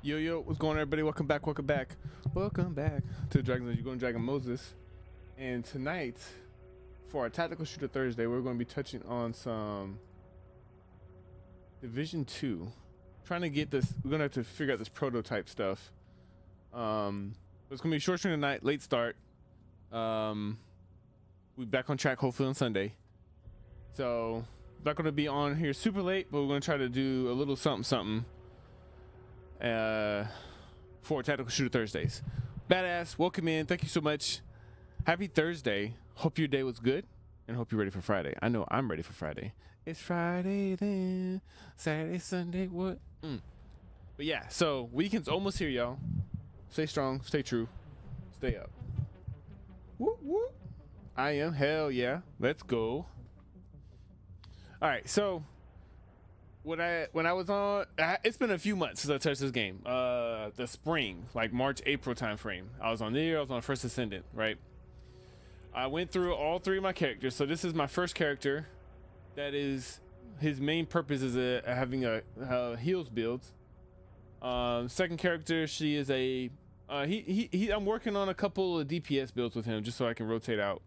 Yo, what's going on, everybody? Welcome back to Dragon Age. You're going Dragon Moses, and tonight for our Tactical Shooter Thursday, we're going to be touching on some Division 2. Trying to get this, we're going to have to figure out this prototype stuff. It's going to be a short stream tonight, late start. We'll be back on track hopefully on Sunday. So, not going to be on here super late, but we're going to try to do a little something for Tactical Shooter Thursdays. Badass, welcome in. Thank you so much. Happy Thursday. Hope your day was good and hope you're ready for Friday. I know I'm ready for Friday. It's Friday then, Saturday, Sunday, what? But yeah, so weekend's almost here, y'all. Stay strong, stay true, stay up. Whoop whoop. I am, hell yeah. Let's go. All right, so when I was on, it's been a few months since I touched this game. The spring, like March, April time frame. I was on there. I was on First Ascendant, right? I went through all three of my characters. So this is my first character. That is his main purpose is having a heals build. Second character, she is a I'm working on a couple of DPS builds with him just so I can rotate out.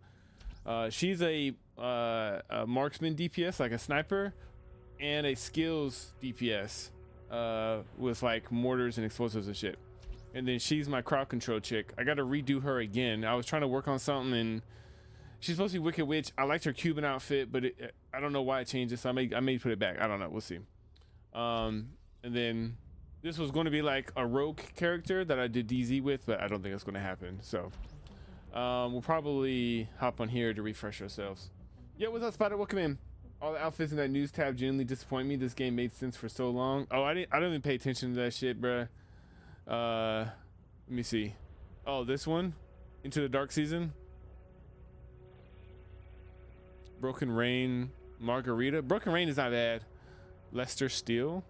She's a marksman DPS, like a sniper, and a skills DPS with like mortars and explosives and shit. And then she's my crowd control chick. I got to redo her again. I was trying to work on something and she's supposed to be Wicked Witch. I liked her Cuban outfit, but I don't know why it changed it, so I may put it back. I don't know, we'll see. And then this was going to be like a rogue character that I did DZ with, but I don't think it's going to happen. So we'll probably hop on here to refresh ourselves. Yo, what's up, Spider? Welcome in. All the outfits in that news tab genuinely disappoint me. This game made sense for so long. Oh, I don't even pay attention to that shit, bruh. Let me see. Oh, this one, Into the Dark Season. Broken Rain, Margarita. Broken Rain is not bad. Lester Steel.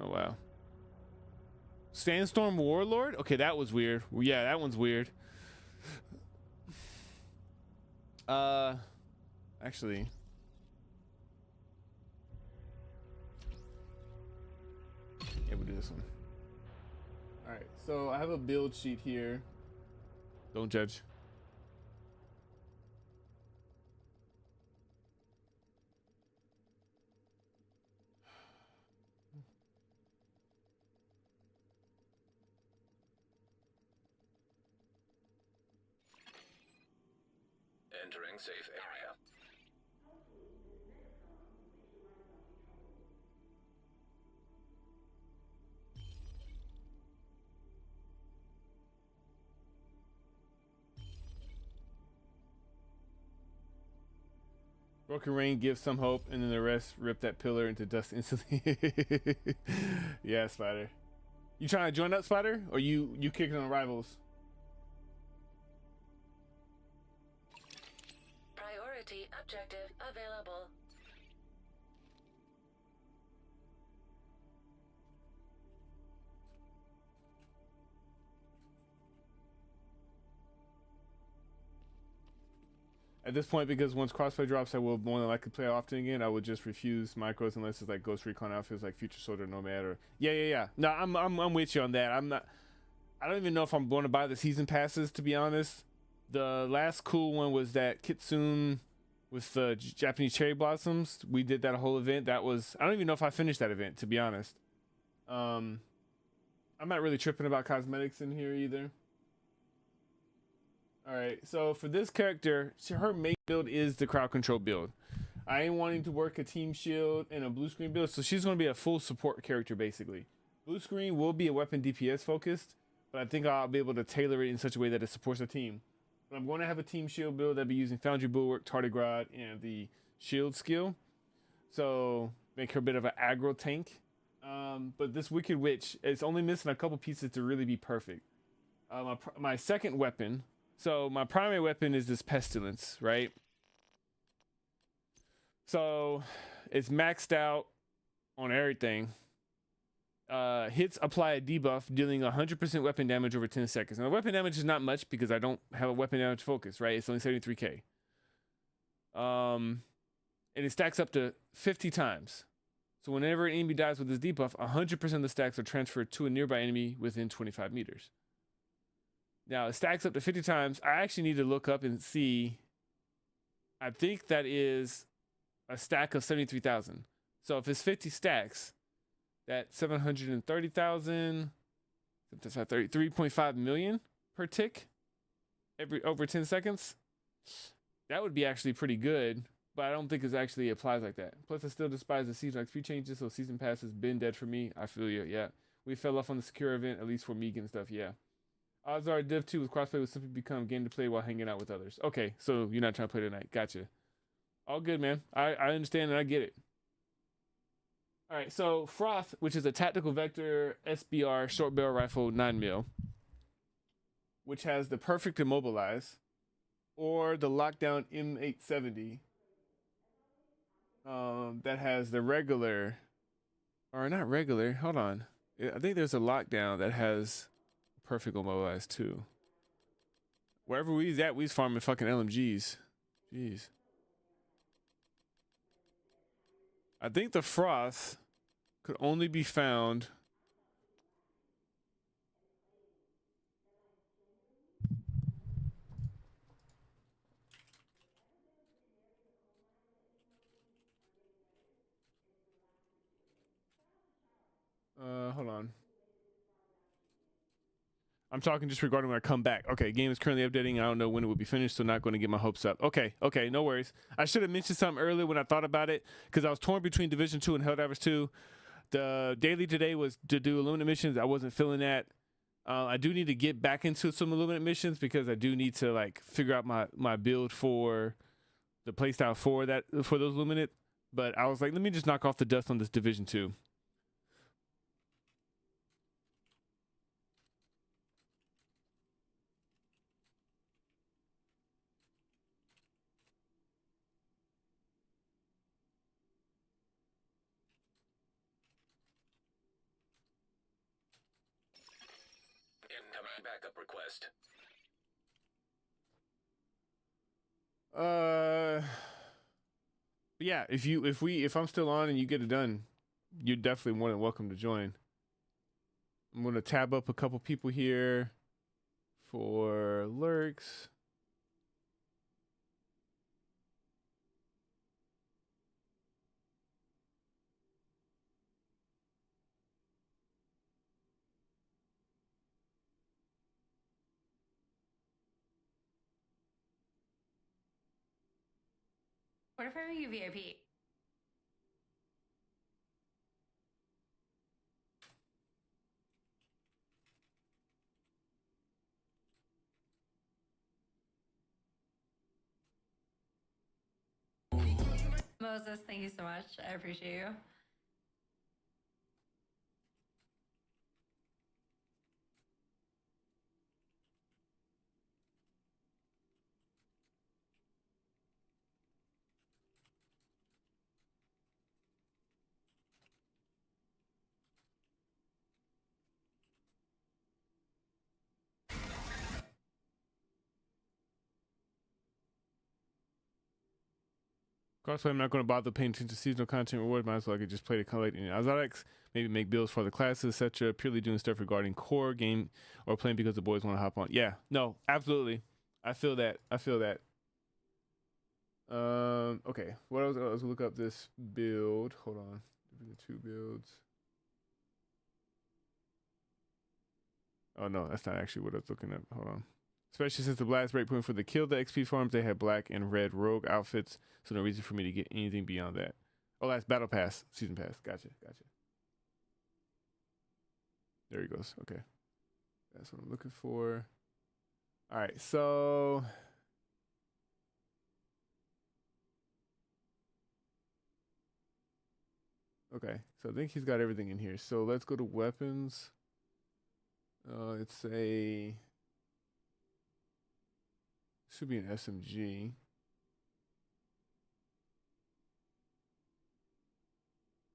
Oh wow. Sandstorm Warlord. Okay, that was weird. Well, yeah, that one's weird. Actually. Yeah, we'll do this one. All right, so I have a build sheet here. Don't judge. Entering safe area. Broken Rain gives some hope, and then the rest rip that pillar into dust instantly. Yeah, Spider. You trying to join up, Spider, or you kicking on rivals? Priority objective available. At this point, because once crossplay drops, I will more than likely play often again. I would just refuse micros unless it's like Ghost Recon outfits, like Future Soldier, Nomad, or yeah. No, I'm with you on that. I'm not. I don't even know if I'm going to buy the season passes, to be honest. The last cool one was that Kitsune with the Japanese cherry blossoms. We did that whole event. That was, I don't even know if I finished that event, to be honest. I'm not really tripping about cosmetics in here either. All right, so for this character, her main build is the crowd control build. I ain't wanting to work a team shield and a blue screen build, so she's going to be a full support character basically. Blue screen will be a weapon DPS focused, but I think I'll be able to tailor it in such a way that it supports a team. But I'm going to have a team shield build that'll be using Foundry Bulwark, Tardigrade, and the shield skill. So make her a bit of an aggro tank. But this Wicked Witch, it's only missing a couple pieces to really be perfect. My second weapon. So my primary weapon is this Pestilence, right? So it's maxed out on everything. Hits apply a debuff, dealing 100% weapon damage over 10 seconds. Now, the weapon damage is not much because I don't have a weapon damage focus, right? It's only 73k. And it stacks up to 50 times. So whenever an enemy dies with this debuff, 100% of the stacks are transferred to a nearby enemy within 25 meters. Now, it stacks up to 50 times. I actually need to look up and see. I think that is a stack of 73,000. So if it's 50 stacks, that's 730,000, 3.5 million per tick every over 10 seconds. That would be actually pretty good, but I don't think it actually applies like that. Plus, I still despise the season XP changes, so season pass has been dead for me. I feel you, yeah. We fell off on the secure event, at least for me and stuff, yeah. Odds are Div 2 with crossplay will simply become game to play while hanging out with others. Okay, so you're not trying to play tonight. Gotcha. All good, man. I understand and I get it. All right, so Froth, which is a tactical vector SBR short barrel rifle 9mm, which has the perfect immobilize, or the lockdown M870, that has the regular, or not regular. Hold on, I think there's a lockdown that has perfect immobilize too. Wherever we's at, we's farming fucking LMGs. Jeez. I think the Froth could only be found hold on. I'm talking just regarding when I come back. Okay, game is currently updating. I don't know when it will be finished, so not going to get my hopes up. Okay, no worries. I should have mentioned something earlier when I thought about it, because I was torn between Division 2 and Helldivers 2. The daily today was to do Illuminate missions. I wasn't feeling that. I do need to get back into some Illuminate missions, because I do need to like figure out my build for the playstyle for those Illuminate. But I was like, let me just knock off the dust on this Division 2. Incoming backup request. Yeah, if I'm still on and you get it done, you're definitely more than welcome to join. I'm gonna tab up a couple people here for lurks. What if I make you VIP? Moses, thank you so much. I appreciate you. Crossplay, I'm not going to bother paying attention to seasonal content reward. Might as well I could just play to collect any exotics, maybe make builds for the classes, etc. Purely doing stuff regarding core game or playing because the boys want to hop on. Yeah, no, absolutely. I feel that. Okay. What else? I was look up this build. Hold on. The 2 builds. Oh no, that's not actually what I was looking at. Hold on. Especially since the blast breakpoint for the kill the XP farms, they had black and red rogue outfits, so no reason for me to get anything beyond that. Oh, that's battle pass, season pass. Gotcha. There he goes. Okay, that's what I'm looking for. All right, so okay, so I think he's got everything in here. So let's go to weapons. It's a should be an SMG.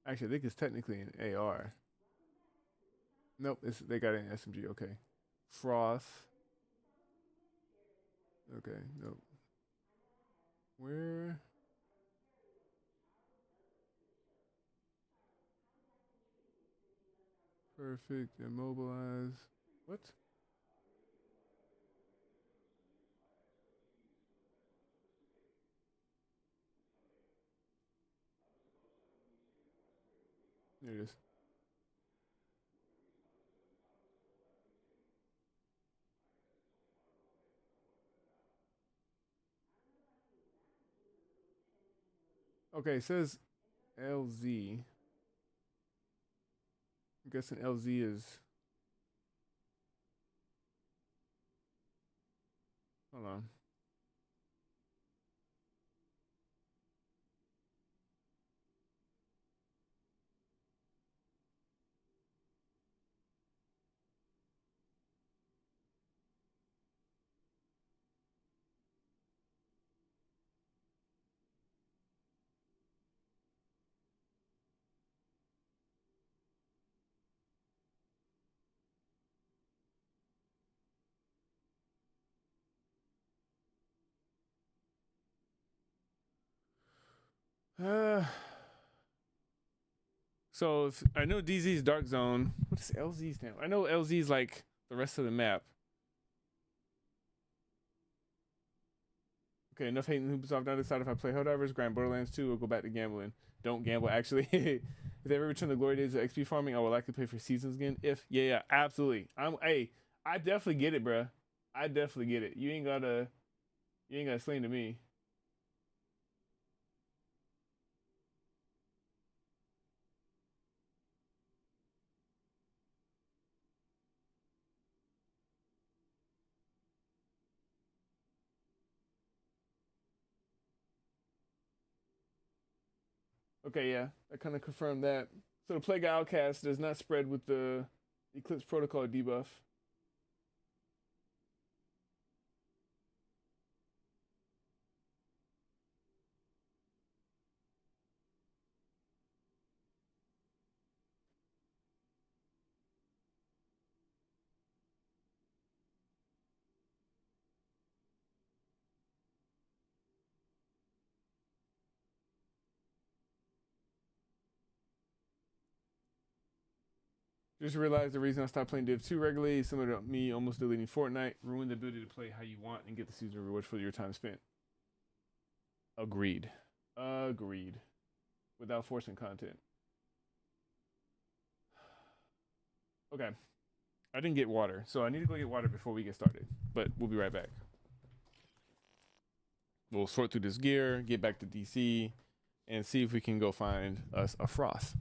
Actually, I think it's technically an AR. Nope, they got an SMG. Okay, Froth. Okay, nope. Where? Perfect. Immobilize. What? There it is. Okay, it says LZ. I'm guessing LZ is. Hold on. Uh, so if, I know DZ is Dark Zone. What does LZ stand for? I know LZ is like the rest of the map. Okay, enough hating Ubisoft. Now decide if I play Helldivers, grind Borderlands 2, or go back to gambling. Don't gamble, actually. If they ever return the glory days of XP farming, I would likely play for seasons again. Yeah, absolutely. I definitely get it, bruh. I definitely get it. You ain't gotta explain to me. Okay, yeah, I kind of confirmed that. So the Plague Outcast does not spread with the Eclipse Protocol debuff. Just realized the reason I stopped playing Div 2 regularly is similar to me almost deleting Fortnite, ruined the ability to play how you want and get the season rewards for your time spent. Agreed. Agreed. Without forcing content. Okay. I didn't get water, so I need to go get water before we get started. But we'll be right back. We'll sort through this gear, get back to DC, and see if we can go find us a froth.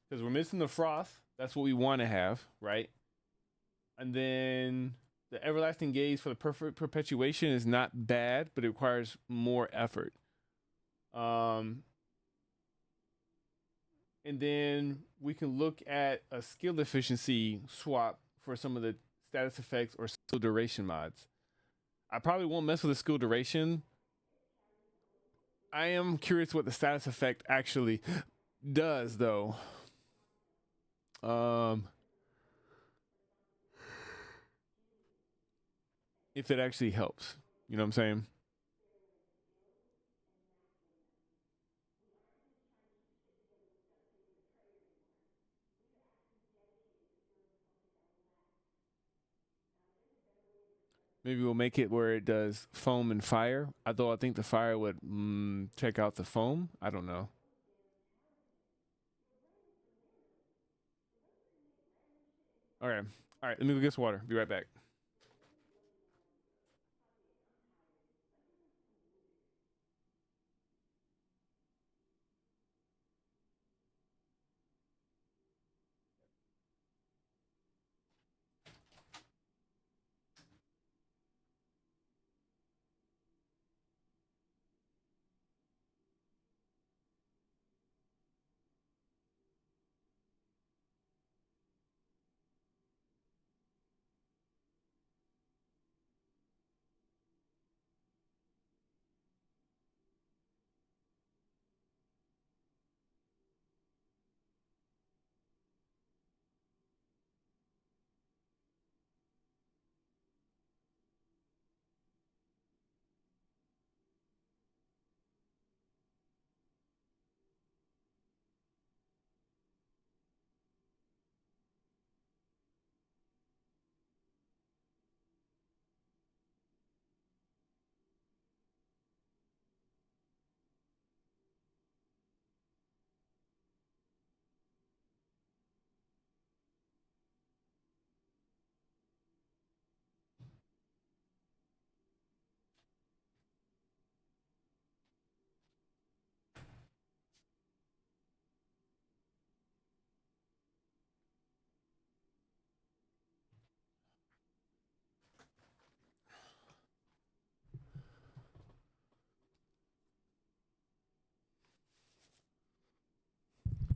Because we're missing the froth. That's what we want to have, right? And then the everlasting gaze for the perfect perpetuation is not bad, but it requires more effort. And then we can look at a skill efficiency swap for some of the status effects or skill duration mods. I probably won't mess with the skill duration. I am curious what the status effect actually does, though. If it actually helps, you know what I'm saying? Maybe we'll make it where it does foam and fire. Although I think the fire would check out the foam. I don't know. All right. All right. Let me go get some water. Be right back.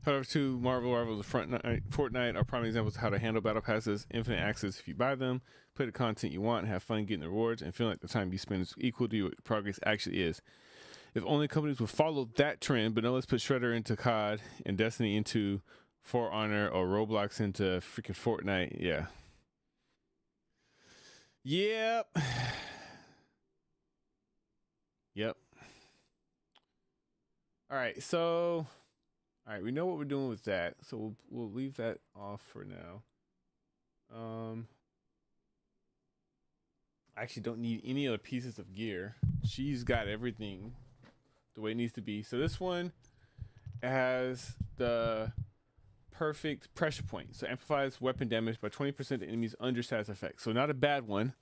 However, two Marvel's Fortnite are prime examples of how to handle battle passes, infinite access if you buy them, play the content you want, have fun getting the rewards, and feel like the time you spend is equal to what progress actually is. If only companies would follow that trend, but no, let's put Shredder into COD and Destiny into For Honor or Roblox into freaking Fortnite. Yeah. Yep. Yep. All right, so all right, we know what we're doing with that, so we'll leave that off for now. I actually don't need any other pieces of gear. She's got everything the way it needs to be. So this one has the perfect pressure point. So amplifies weapon damage by 20% to enemies under status effect. So not a bad one.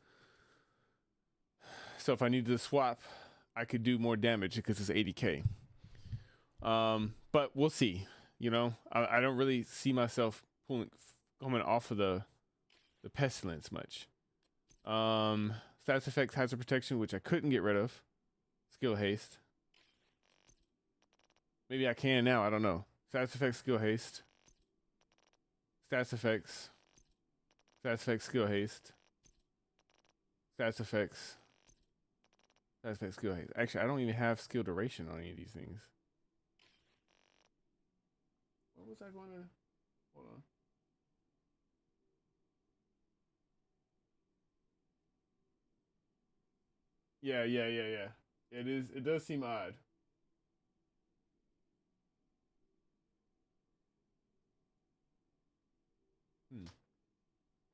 So if I needed to swap, I could do more damage because it's 80k. But we'll see. You know, I don't really see myself coming off of the pestilence much. Status effects, hazard protection, which I couldn't get rid of. Skill haste. Maybe I can now. I don't know. Status effects, skill haste. Status effects. Status effects, skill haste. Status effects. Status effects, skill haste. Actually, I don't even have skill duration on any of these things. What was I going to? Hold on. Yeah. It is. It does seem odd.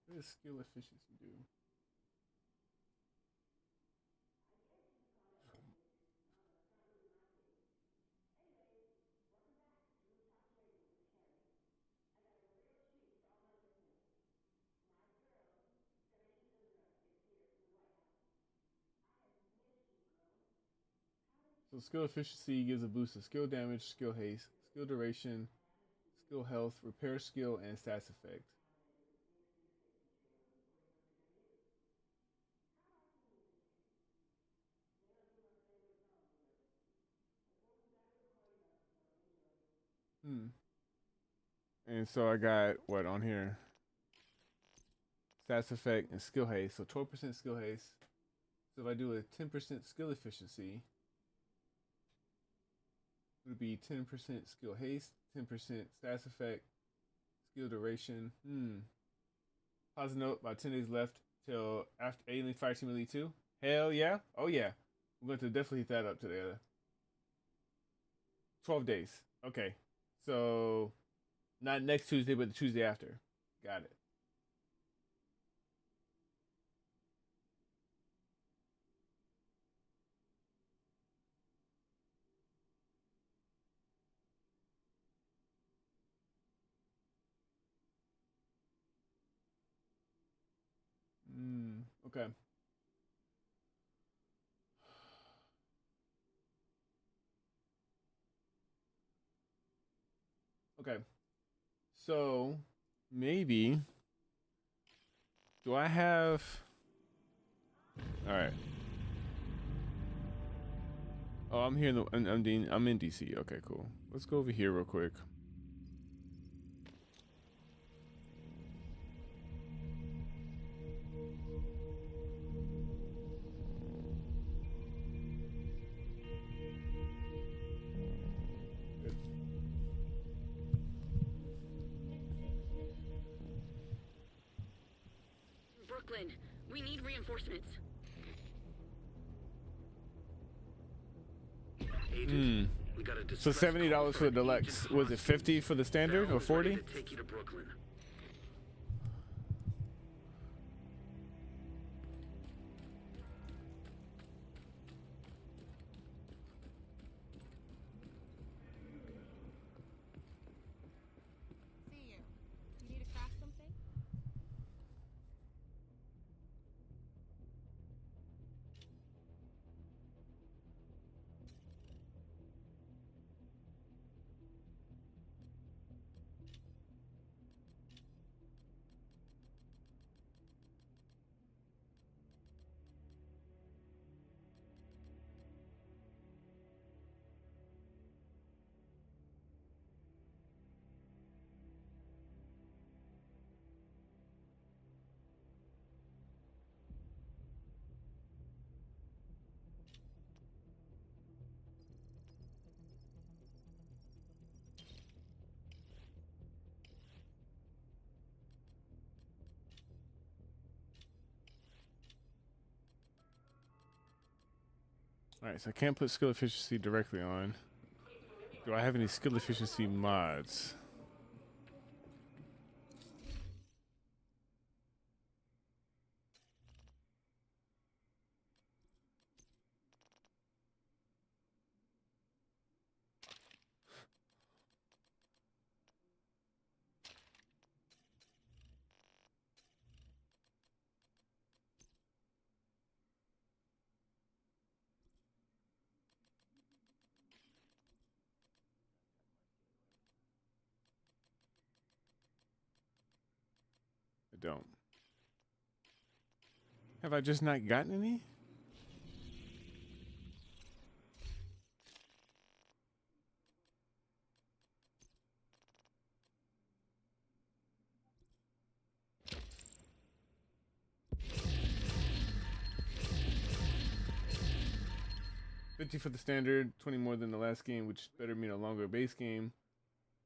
What does skill efficiency do? So skill efficiency gives a boost of skill damage, skill haste, skill duration, skill health, repair skill, and stats effect. And so I got what on here? Stats effect and skill haste. So 12% skill haste. So if I do a 10% skill efficiency, it would be 10% skill haste, 10% stats effect, skill duration. Positive note, about 10 days left till after Alien Fire Team Elite 2. Hell yeah. Oh yeah. I'm going to definitely hit that up today. 12 days. Okay. So not next Tuesday, but the Tuesday after. Got it. Okay. Okay. So maybe do I have all right. Oh, I'm here in the I'm in DC. Okay, cool. Let's go over here real quick. Brooklyn, we need reinforcements. Agent, we got a So distress $70 call for the an deluxe. agent Was it 50 for the standard Val or is ready 40? to take you to Brooklyn. See you. You need to craft something? All right, so I can't put skill efficiency directly on. Do I have any skill efficiency mods? I don't. Have I just not gotten any? $50 for the standard, 20 more than the last game, which better mean a longer base game.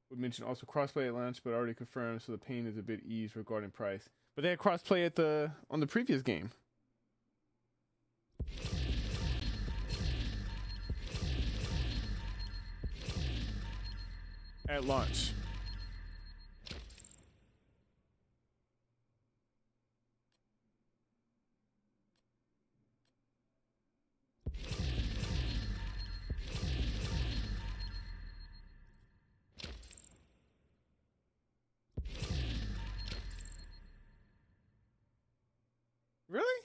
Would mention also crossplay at launch, but already confirmed, so the pain is a bit eased regarding price. But they had crossplay at on the previous game. At launch. Really?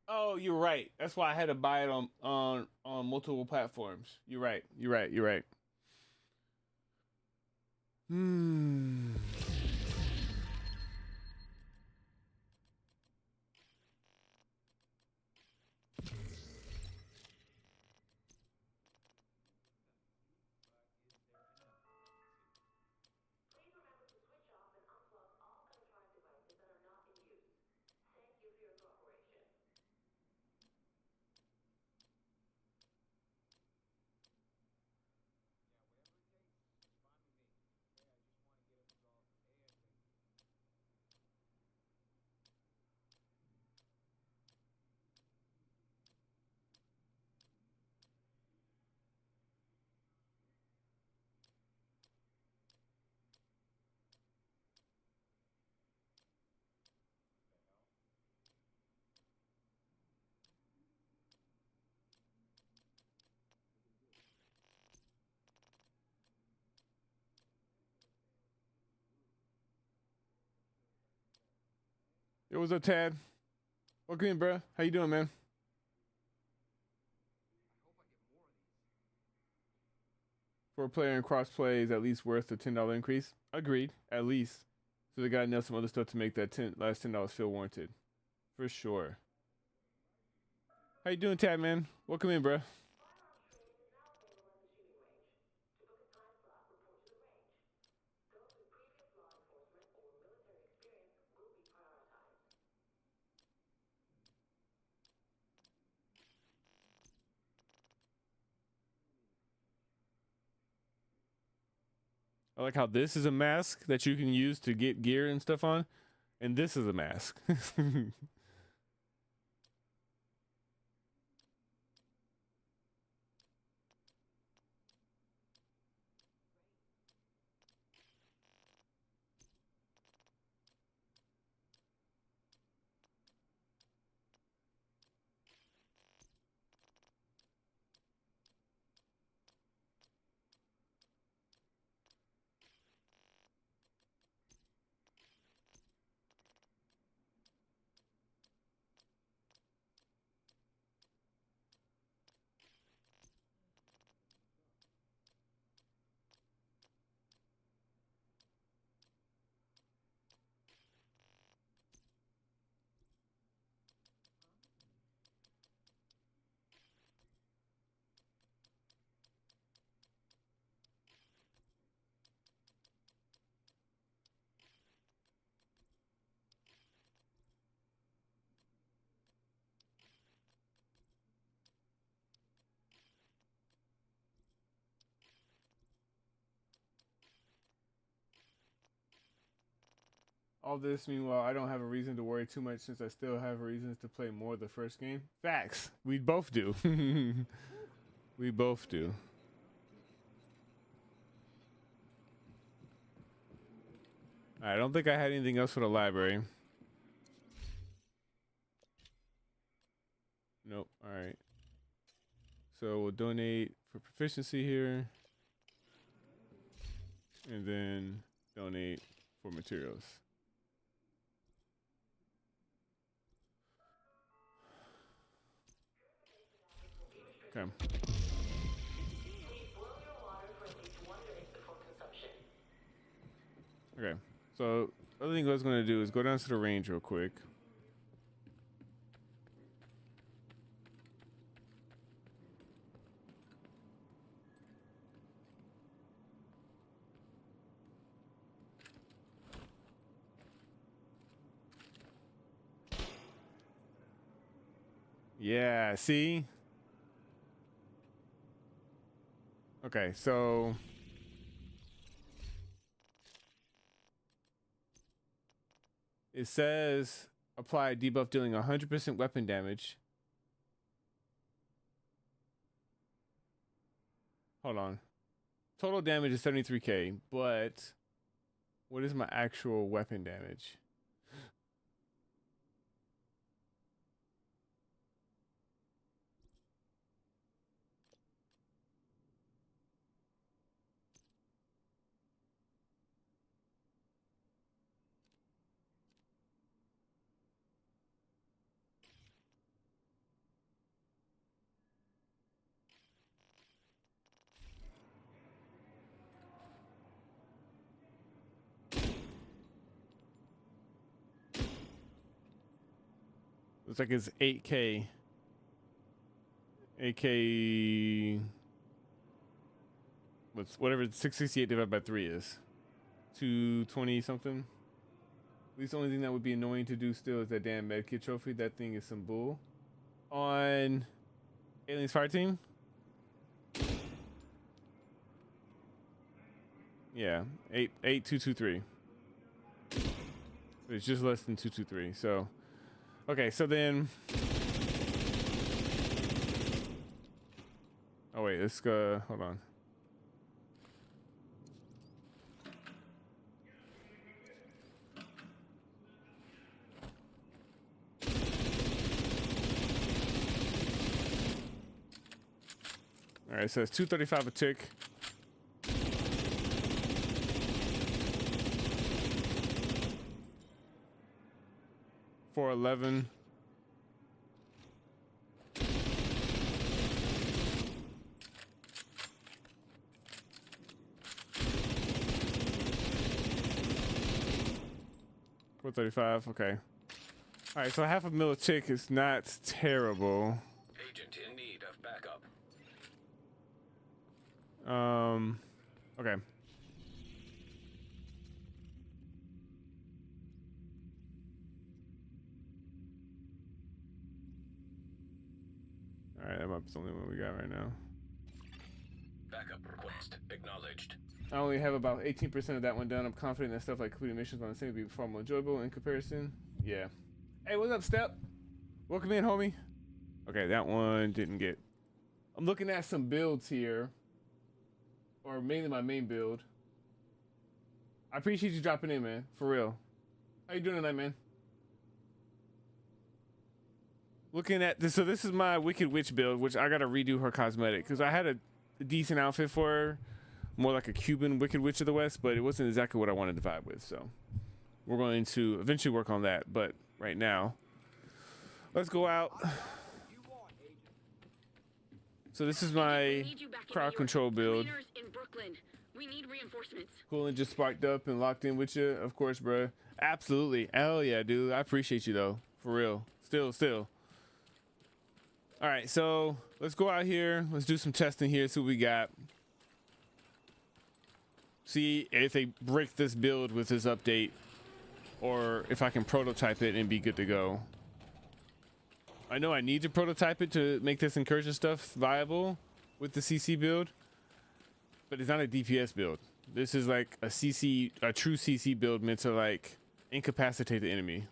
Oh, you're right. That's why I had to buy it on multiple platforms. You're right. You're right. You're right. Hmm. Yo, what's up, Tad? Welcome in, bro. How you doing, man? For a player in crossplay is at least worth the $10 increase. Agreed, at least. So they got to nail some other stuff to make that last $10 feel warranted, for sure. How you doing, Tad, man? Welcome in, bro. I like how this is a mask that you can use to get gear and stuff on, and this is a mask. All this, meanwhile, I don't have a reason to worry too much since I still have reasons to play more of the first game. Facts. We both do. We both do. I don't think I had anything else for the library. Nope. All right. So we'll donate for proficiency here. And then donate for materials. Okay. Okay. So the other thing I was going to do is go down to the range real quick. Yeah, see? Okay, so it says apply debuff dealing 100% weapon damage. Hold on. Total damage is 73k, but what is my actual weapon damage? Looks like it's 8k. 8k. Whatever 668 divided by 3 is. 220 something. At least the only thing that would be annoying to do still is that damn medkit trophy. That thing is some bull. On Aliens Fire Team. Yeah, 8223. It's just less than 223. So, okay, so then. Oh wait, let's go. Hold on. All right, so it's 235 a tick. For 11. $435. Okay. All right, so half a mil a tick is not terrible. Agent in need of backup. Okay. All right, that might be the only one we got right now. Backup request acknowledged. I only have about 18% of that one done. I'm confident that stuff like completing missions on the same will be far more enjoyable in comparison. Yeah. Hey, what's up, Step? Welcome in, homie. Okay, that one didn't get. I'm looking at some builds here. Or mainly my main build. I appreciate you dropping in, man. For real. How you doing tonight, man? Looking at this, so this is my Wicked Witch build, which I gotta redo her cosmetic because I had a decent outfit for her, more like a Cuban Wicked Witch of the West, but it wasn't exactly what I wanted to vibe with. So we're going to eventually work on that, but right now, let's go out. So this is my crowd control build. In Brooklyn. We need reinforcements. Cool and just sparked up and locked in with you, of course, bruh. Absolutely. Hell yeah, dude. I appreciate you though, for real. Still. All right, so let's go out here. Let's do some testing here. See what we got. See if they break this build with this update, or if I can prototype it and be good to go. I know I need to prototype it to make this incursion stuff viable with the CC build, but it's not a DPS build. This is like a true CC build meant to like Incapacitate the enemy.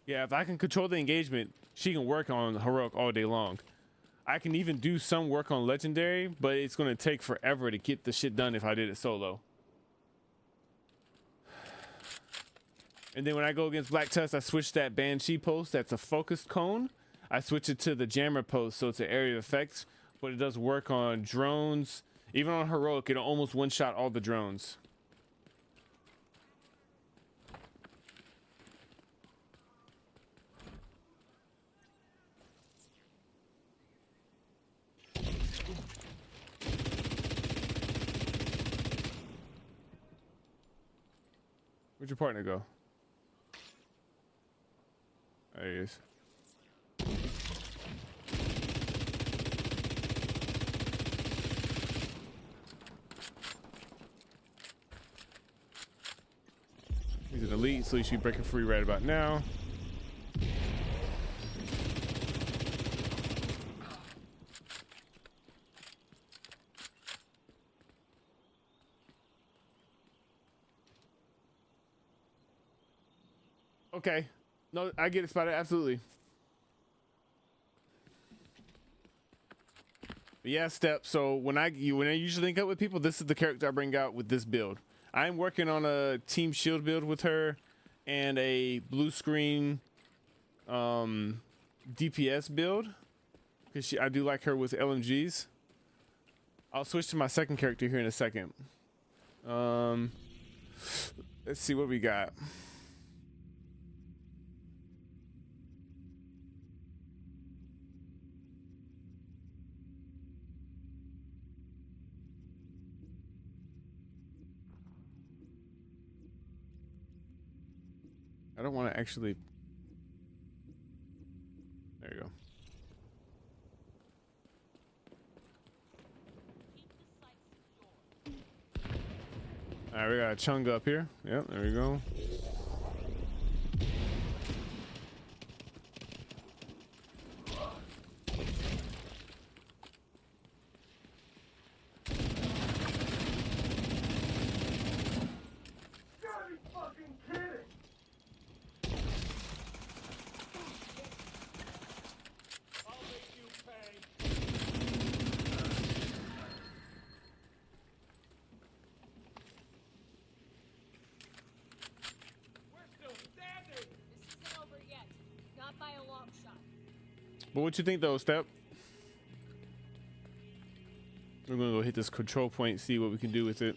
Yeah, if I can control the engagement, she can work on heroic all day long. I can even do some work on legendary, but it's going to take forever to get the shit done if I did it solo. And then when I go against Black Tusk, I switch that Banshee post. That's a focused cone. I switch it to the Jammer post, so it's an area of effects, but it does work on drones. Even on heroic, it'll almost one-shot all the drones. Where'd your partner go? There he is. He's an elite, so he should be breaking free right about now. Okay. No, I get it, Spider. Absolutely. But yeah, Step. So when I usually link up with people, this is the character I bring out with this build. I'm working on a team shield build with her and a blue screen DPS build because I do like her with LMGs. I'll switch to my second character here in a second. Let's see what we got. I don't want to actually. There you go. All right, we got a Chunga up here. Yep, there we go. But what you think though, Step? We're gonna go hit this control point, see what we can do with it.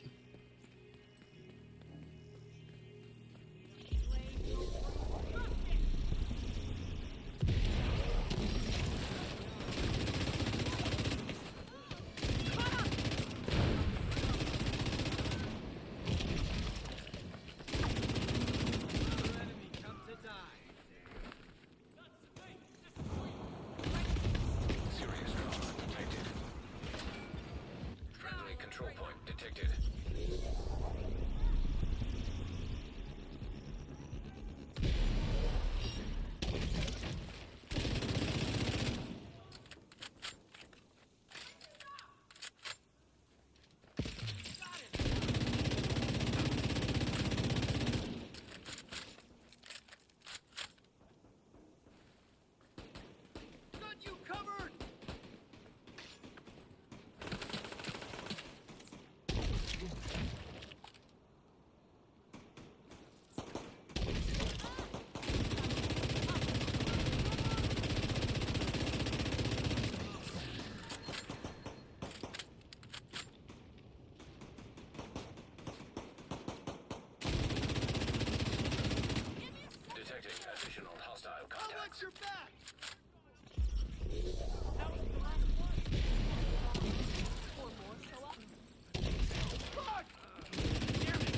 Serious trauma detected. Friendly control point detected. your back! Fuck! Damn it!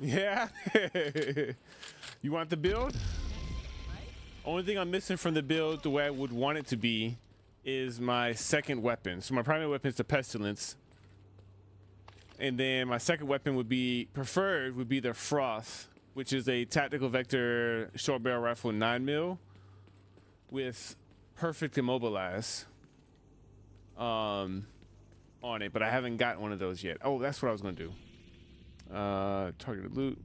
Yeah. You want the build? Only thing I'm missing from the build the way I would want it to be is my second weapon. So my primary weapon is the Pestilence. And then my second weapon would be preferred would be the Froth, which is a tactical vector short barrel rifle 9mm with perfect immobilize on it, but I haven't got one of those yet. Oh, that's what I was gonna do. Targeted loot.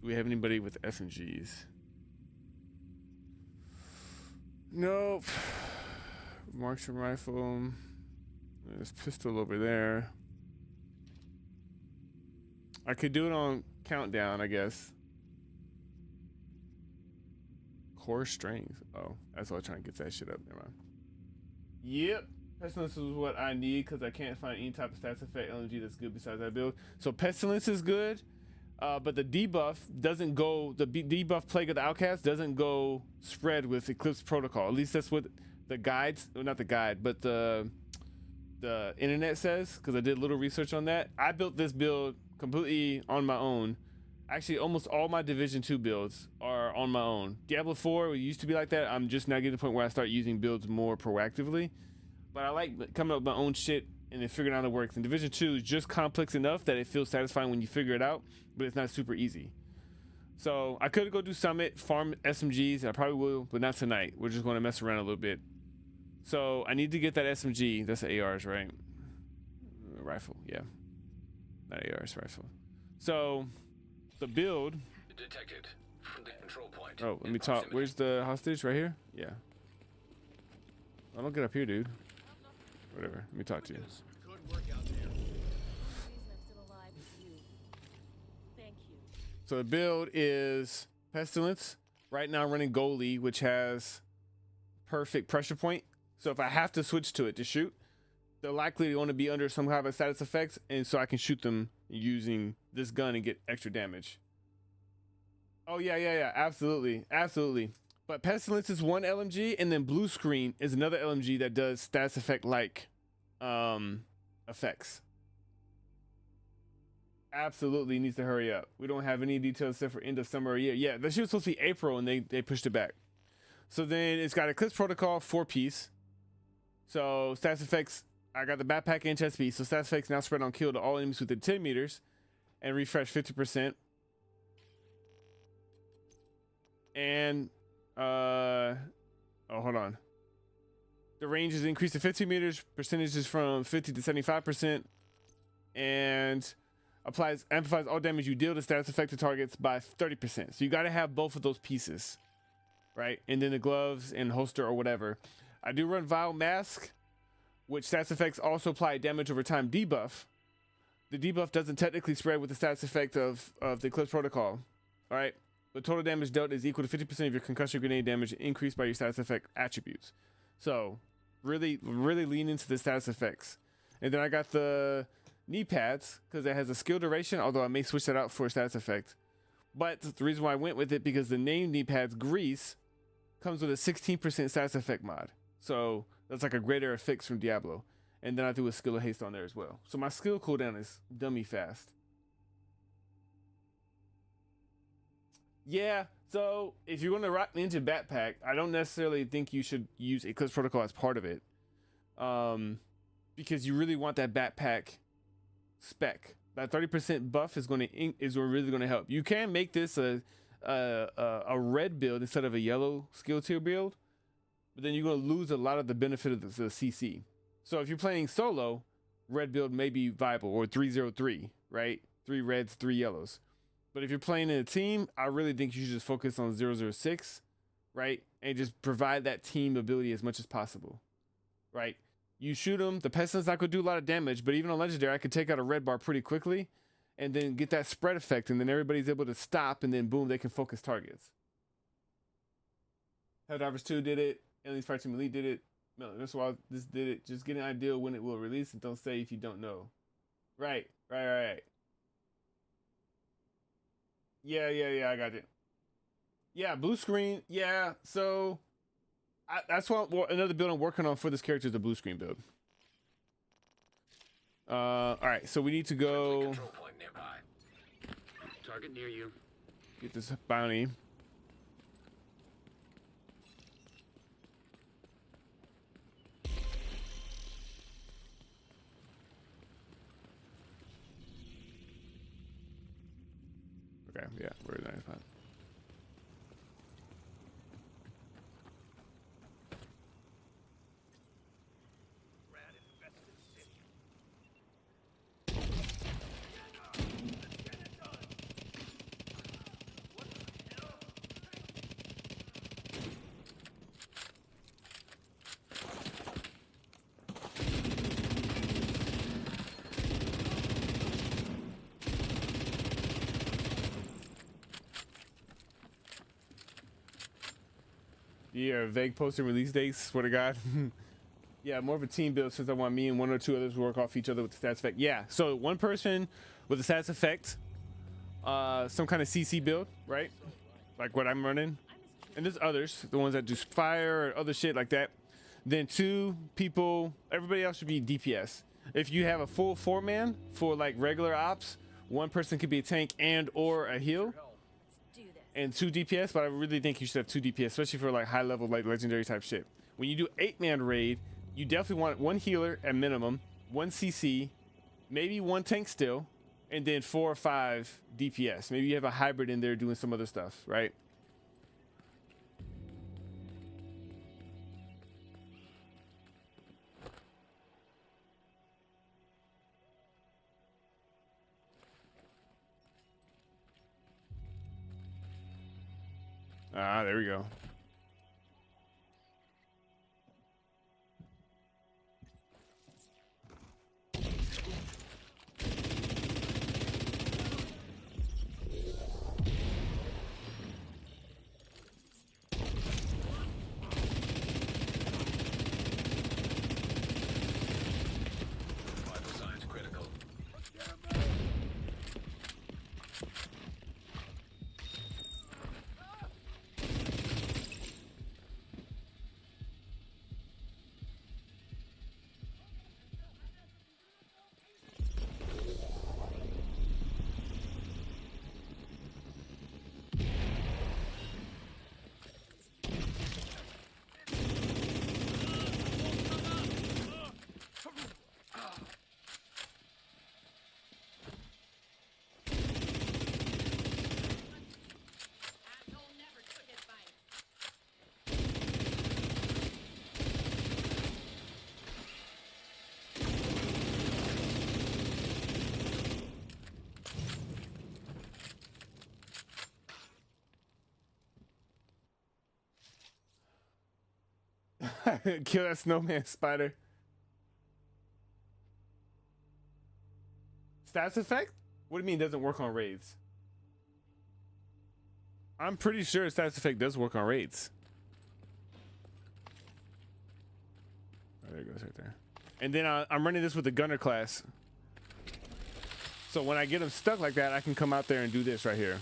Do we have anybody with SMGs? Nope. Marksman rifle. There's pistol over there. I could do it on countdown, I guess. Core strength. Oh, that's all trying to get that shit up. Never mind. Yep. Pestilence is what I need because I can't find any type of stats effect LMG that's good besides that build. So Pestilence is good, but the debuff doesn't go. The debuff Plague of the Outcast doesn't go spread with Eclipse Protocol. At least that's what the guides, well, not the guide, but the internet says. Because I did a little research on that. I built this build completely on my own. Actually, almost all my Division 2 builds are on my own. Diablo 4 used to be like that. I'm just now getting to the point where I start using builds more proactively. But I like coming up with my own shit and then figuring out how it works. And Division 2 is just complex enough that it feels satisfying when you figure it out, but it's not super easy. So I could go do Summit, farm SMGs, and I probably will, but not tonight. We're just going to mess around a little bit. So I need to get that SMG. That's the ARs, right? Rifle, yeah. Not ARs, rifle. So the build. Detected from the control point. Oh, let me talk. Where's the hostage? Right here? Yeah. I don't get up here, dude. Whatever. Let me talk to you. Good work out there. The reason I'm still alive is you. Thank you. So the build is Pestilence. Right now I'm running goalie, which has perfect pressure point. So if I have to switch to it to shoot, they're likely to want to be under some kind of status effects, and so I can shoot them using this gun and get extra damage. Oh yeah, absolutely. But Pestilence is one LMG, and then Blue Screen is another LMG that does status effect like effects. Absolutely needs to hurry up. We don't have any details except for end of summer or year. Yeah, that shit was supposed to be April, and they pushed it back. So then it's got Eclipse Protocol 4-piece. So status effects, I got the backpack and chest piece. So status effects now spread on kill to all enemies within 10 meters, and refresh 50%. And oh, hold on. The range is increased to 15 meters. Percentage is from 50 to 75%, and amplifies all damage you deal to status affected targets by 30%. So you got to have both of those pieces, right? And then the gloves and holster or whatever. I do run Vile Mask, which stats effects also apply damage over time debuff. The debuff doesn't technically spread with the stats effect of the Eclipse Protocol. All right. The total damage dealt is equal to 50% of your concussion grenade damage increased by your status effect attributes. So really lean into the status effects. And then I got the knee pads because it has a skill duration, although I may switch that out for a status effect. But the reason why I went with it because the name knee pads Grease comes with a 16% status effect mod. So that's like a greater effects from Diablo. And then I threw a skill of haste on there as well. So my skill cooldown is dummy fast. Yeah, so if you're going to rock Ninja Backpack, I don't necessarily think you should use Eclipse Protocol as part of it. Because you really want that backpack spec. That 30% buff is really going to help. You can make this a red build instead of a yellow skill tier build, but then you're going to lose a lot of the benefit of the CC. So if you're playing solo, red build may be viable, or 303, right? 3 reds, 3 yellows. But if you're playing in a team, I really think you should just focus on 006 right? And just provide that team ability as much as possible, right? You shoot them, the pestilence not gonna do a lot of damage, but even on legendary, I could take out a red bar pretty quickly, and then get that spread effect, and then everybody's able to stop, and then boom, they can focus targets. Helldivers 2 did it. Aliens Fire Team Elite did it. No, that's why this did it. Just get an idea when it will release, and don't say if you don't know. Right. Yeah, I got it. Yeah, blue screen. Yeah, so that's what another build I'm working on for this character is the blue screen build. All right, so we need to go Control point nearby. Target near you. get this bounty. Okay, yeah, we're in the nice spot. Yeah, vague posting release dates, swear to God. Yeah, more of a team build since I want me and one or two others to work off each other with the stats effect. Yeah, so one person with the stats effect, some kind of CC build, right? Like what I'm running. And there's others, the ones that do fire or other shit like that. Then two people, everybody else should be DPS. If you have a full 4-man for like regular ops, one person could be a tank and or a heal. And 2 DPS, but I really think you should have 2 DPS, especially for like high level, like legendary type shit. When you do 8-man raid, you definitely want 1 healer at minimum, 1 CC, maybe 1 tank still, and then 4 or 5 DPS. Maybe you have a hybrid in there doing some other stuff, right? Ah, there we go. Vital signs critical. Kill that snowman spider. Stats effect? What do you mean it doesn't work on raids? I'm pretty sure stats effect does work on raids. Oh, there it goes right there. And then I'm running this with the gunner class. So when I get them stuck like that, I can come out there and do this right here.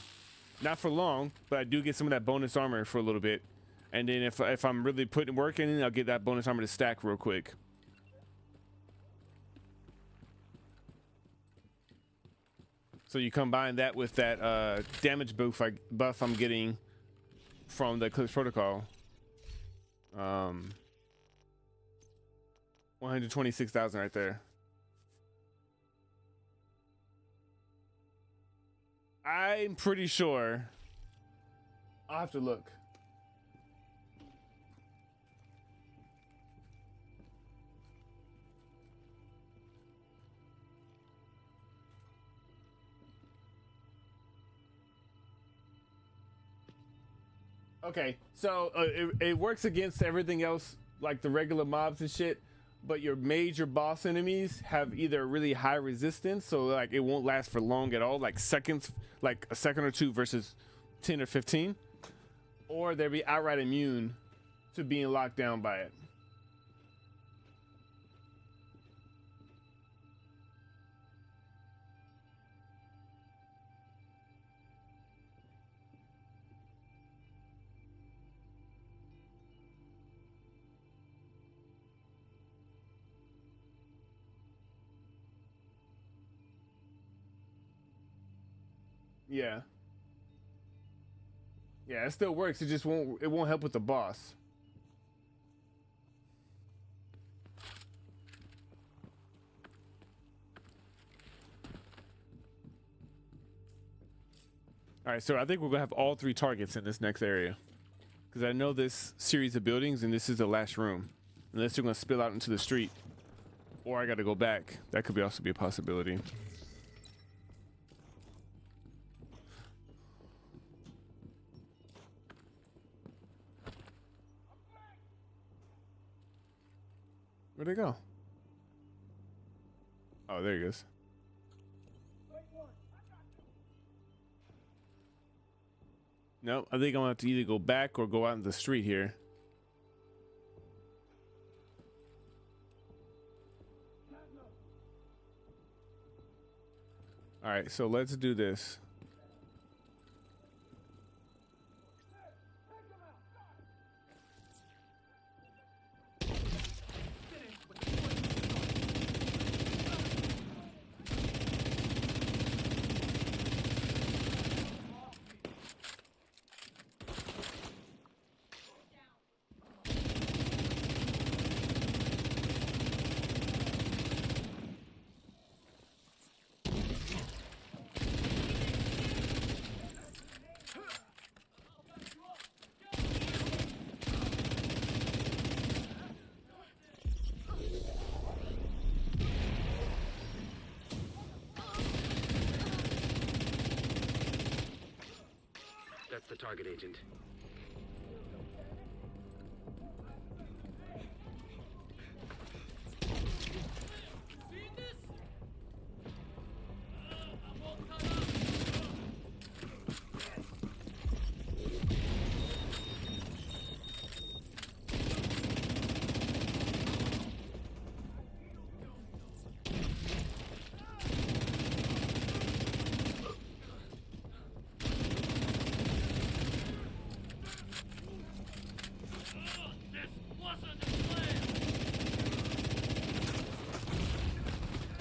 Not for long, but I do get some of that bonus armor for a little bit. And then if I'm really putting work in, I'll get that bonus armor to stack real quick. So you combine that with that damage buff I'm getting from the Eclipse Protocol. 126,000 right there. I'm pretty sure. I'll have to look. Okay, so it works against everything else, like the regular mobs and shit. But your major boss enemies have either really high resistance, so like it won't last for long at all, like seconds, like a second or two versus 10 or 15, or they'll be outright immune to being locked down by it. Yeah. Yeah, it still works. It just won't help with the boss. All right, so I think we're gonna have all three targets in this next area, because I know this series of buildings and this is the last room. Unless they're gonna spill out into the street, or I gotta go back. That could also be a possibility. Where'd they go? Oh, there he goes. Nope, I think I'm gonna have to either go back or go out in the street here. All right, so let's do this. That's the target, Agent.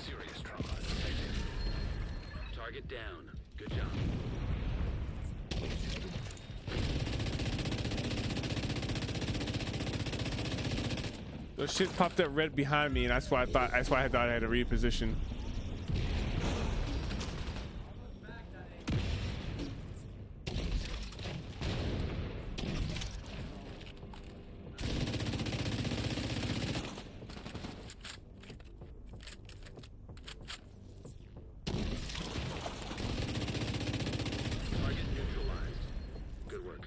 Serious trauma detected. Target down. Good job. Those shit popped up red behind me, and that's why I thought I had to reposition. Target neutralized. Good work.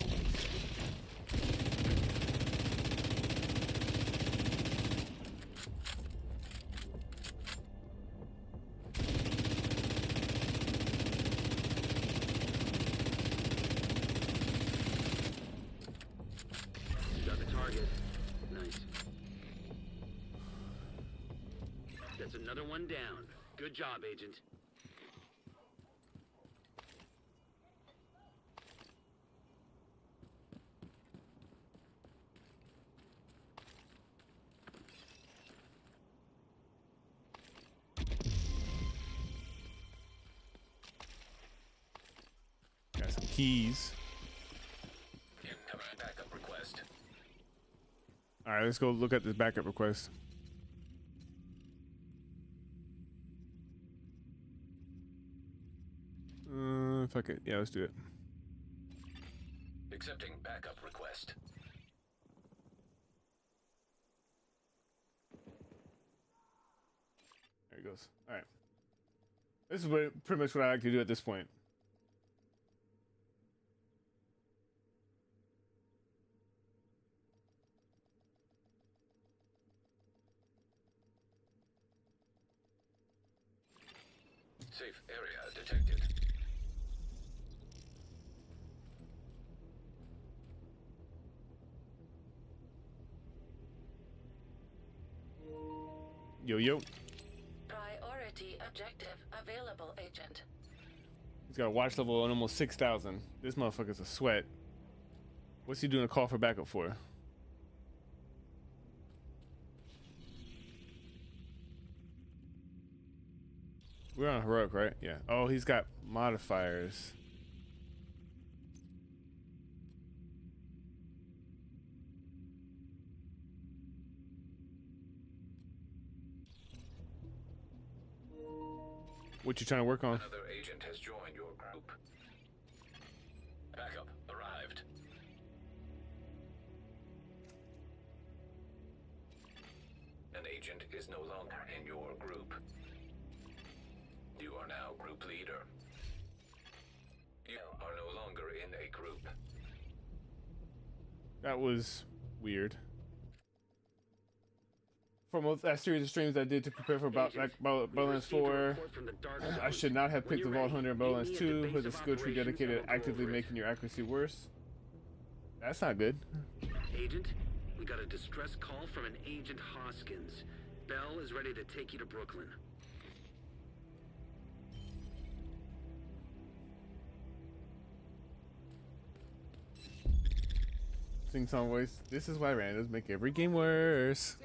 You got the target. Nice. That's another one down. Good job, Agent. Got some keys. Incoming backup request. All right, let's go look at this backup request. Fuck it. Yeah, let's do it. Accepting backup request. There it goes. All right. This is pretty much what I like to do at this point. Safe area detected. Yo, yo. Priority objective available, Agent. He's got a watch level on almost 6,000. This motherfucker's a sweat. What's he doing a call for backup for? We're on heroic, right? Yeah. Oh, he's got modifiers. What you trying to work on? Another agent has joined your group. Backup arrived. An agent is no longer in your group. You are now group leader. You are no longer in a group. That was weird. From that series of streams I did to prepare for Borderlands 4, I should not have picked the Vault Hunter in Borderlands 2 with a skill tree dedicated actively making your accuracy worse. That's not good. Agent, we got a distress call from an Agent Hoskins. Bell is ready to take you to Brooklyn. Sing song voice. This is why randoms make every game worse.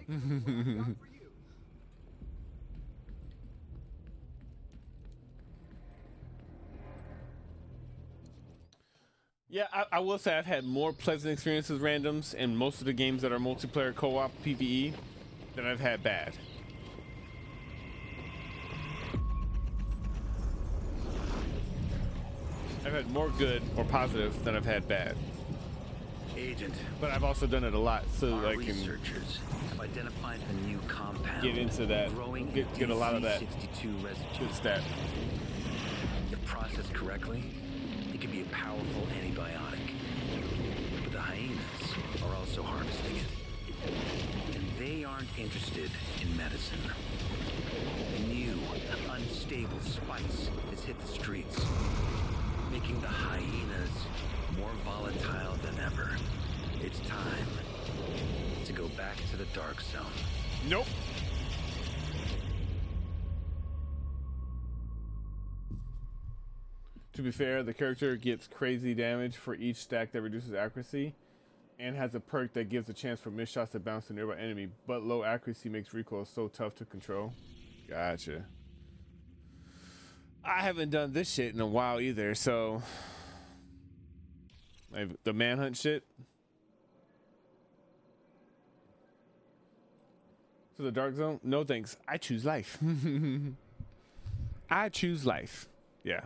Yeah, I will say I've had more pleasant experiences with randoms in most of the games that are multiplayer co-op PvE than I've had bad. I've had more good or positive than I've had bad. Agent, But I've also done it a lot, so our I can researchers have identified a new compound. get into that, growing get a lot of that DC-62 residue. good stat. If processed correctly, it can be a powerful antibiotic. But the hyenas are also harvesting it. And they aren't interested in medicine. A new, unstable spice has hit the streets, making the hyenas more volatile than ever. It's time to go back to the dark zone. Nope. To be fair, the character gets crazy damage for each stack that reduces accuracy, and has a perk that gives a chance for missed shots to bounce to a nearby enemy, but low accuracy makes recoil so tough to control. Gotcha. I haven't done this shit in a while either, so like the manhunt shit. To the dark zone? No thanks. I choose life. I choose life. Yeah.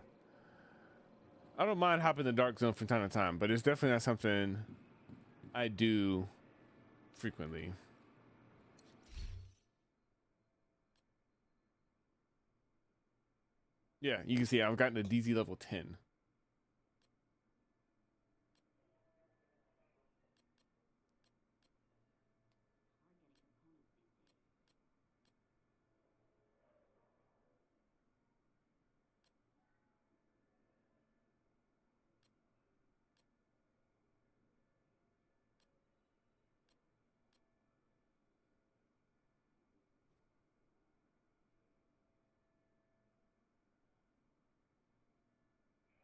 I don't mind hopping the dark zone from time to time, but it's definitely not something I do frequently. Yeah, you can see I've gotten to DZ level 10.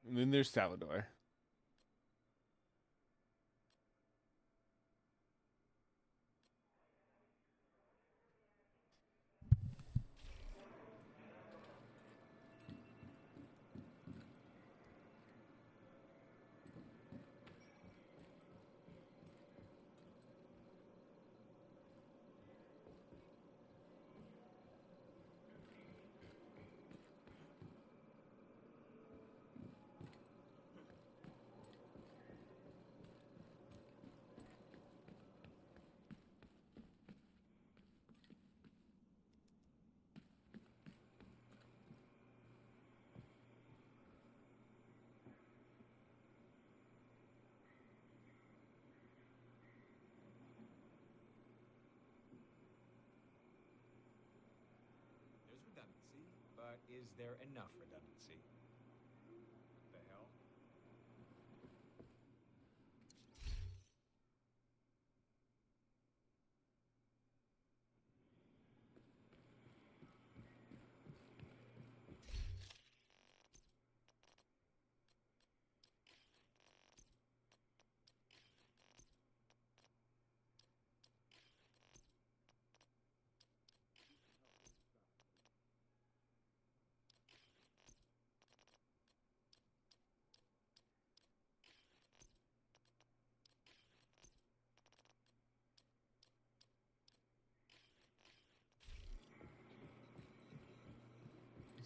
And then there's Salvador. is there enough redundancy? The hell?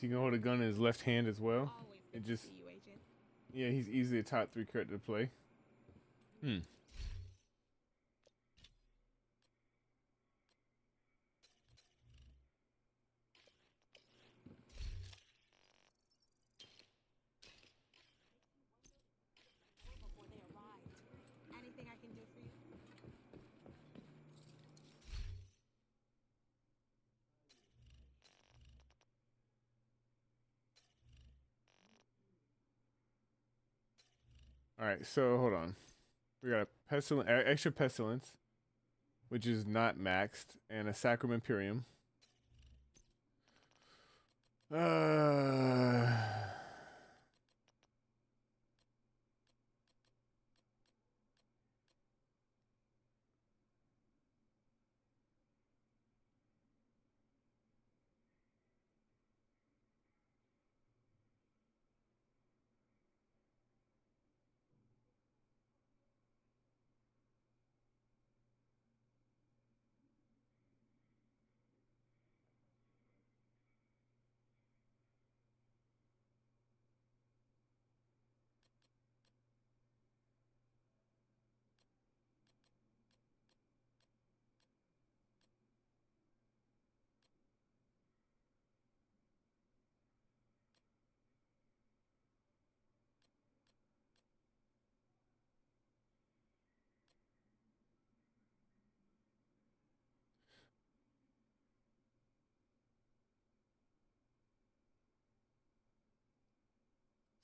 He can hold a gun in his left hand as well. Always It good to just, see you, Agent. yeah, he's easily a top 3 character to play. Hmm. Before they arrived. Anything I can do for you? All right, so hold on. We got a extra pestilence, which is not maxed, and a sacrum imperium.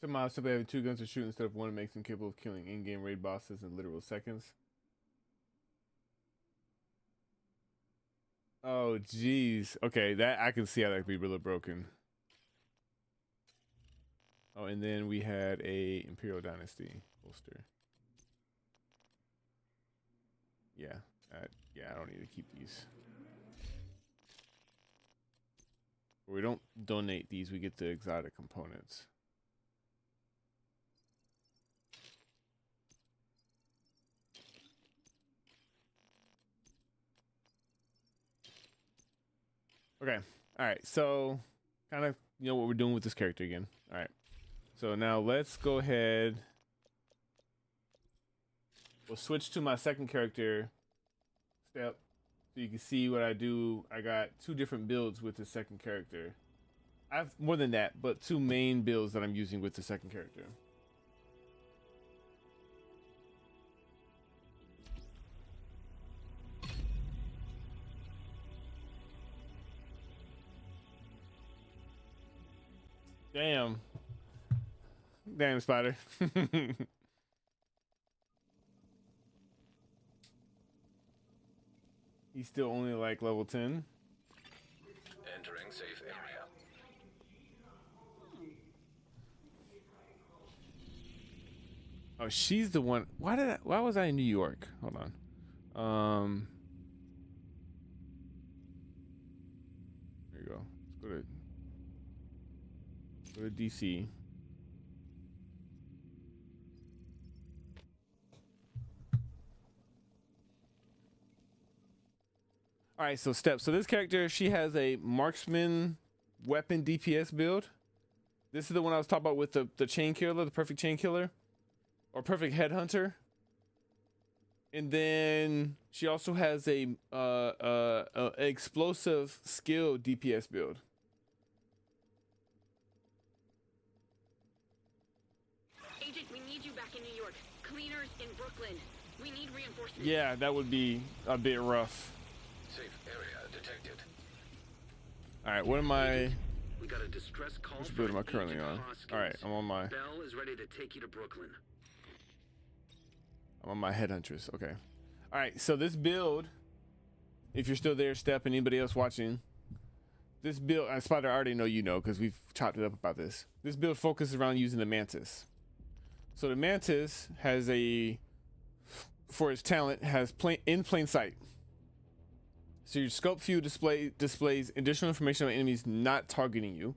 Somehow, simply having 2 guns to shoot instead of 1 makes him capable of killing in-game raid bosses in literal seconds. Oh, jeez. Okay, that I can see how that could be really broken. Oh, and then we had a Imperial Dynasty holster. Yeah, yeah, I don't need to keep these. We don't donate these; we get the exotic components. Okay. All right. So, kind of, what we're doing with this character again. All right. So now let's go ahead. We'll switch to my second character step, so you can see what I do. I got 2 different builds with the second character. I have more than that, but 2 main builds that I'm using with the second character. Damn. Damn, Spider. He's still only like level 10. Entering safe area. Oh, she's the one. Why was I in New York? Hold on. There you go. Let's go to DC. All right, so steps. So this character, she has a marksman weapon DPS build. This is the one I was talking about with the chain killer, the perfect chain killer, or perfect headhunter. And then she also has a explosive skill DPS build. Agent, we need you back in New York. Cleaners in Brooklyn. We need reinforcements. Yeah, that would be a bit rough. Safe area detected. All right, what am I? We got a distress call. Which build am I for currently Agent on? Hoskins. All right, I'm on my Bell is ready to take you to Brooklyn. headhunters. Okay. All right, so this build, if you're still there, Step, and anybody else watching, this build, Spider, I already know you know because we've chopped it up about this. This build focuses around using the Mantis. So the Mantis has for its talent, has in plain sight. So your scope view displays additional information on enemies not targeting you.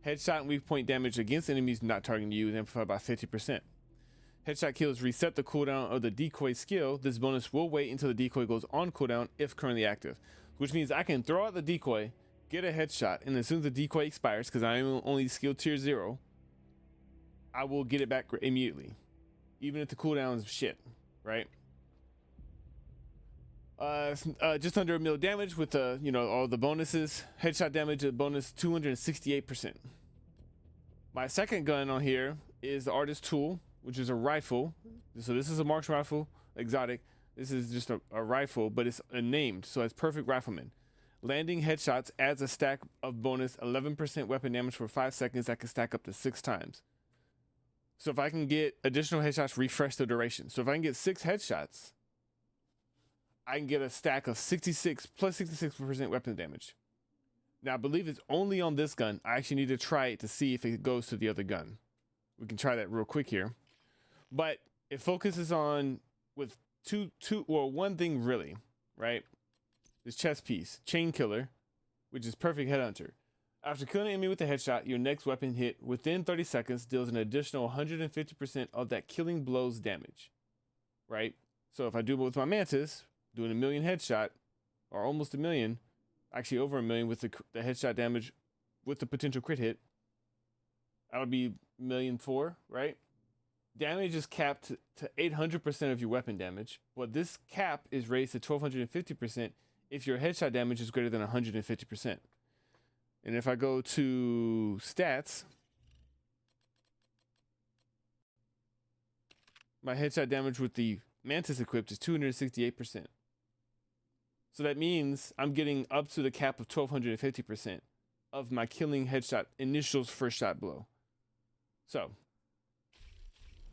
Headshot and weak point damage against enemies not targeting you is amplified by 50%. Headshot kills reset the cooldown of the decoy skill. This bonus will wait until the decoy goes on cooldown if currently active, which means I can throw out the decoy, get a headshot, and as soon as the decoy expires, because I am only skill tier 0, I will get it back immediately, even if the cooldown is shit, right? Just under 1 mil damage with all the bonuses. Headshot damage bonus 268%. My second gun on here is the Artist Tool, which is a rifle. So this is a marksman rifle, exotic. This is just a rifle, but it's named, so it's perfect rifleman. Landing headshots adds a stack of bonus 11% weapon damage for 5 seconds that can stack up to 6 times. So if I can get additional headshots, refresh the duration. So if I can get 6 headshots, I can get a stack of 66 plus 66% weapon damage. Now I believe it's only on this gun. I actually need to try it to see if it goes to the other gun. We can try that real quick here. But it focuses on with one thing really, right? This chest piece, Chain Killer, which is perfect headhunter. After killing an enemy with a headshot, your next weapon hit within 30 seconds deals an additional 150% of that killing blow's damage, right? So if I do it with my Mantis, doing 1 million headshot, or almost 1 million, actually over 1 million with the headshot damage with the potential crit hit, that'll be 1,000,004, right? Damage is capped to 800% of your weapon damage, but this cap is raised to 1250% if your headshot damage is greater than 150%. And if I go to stats, my headshot damage with the Mantis equipped is 268%. So that means I'm getting up to the cap of 1250% of my killing headshot initial first shot blow. So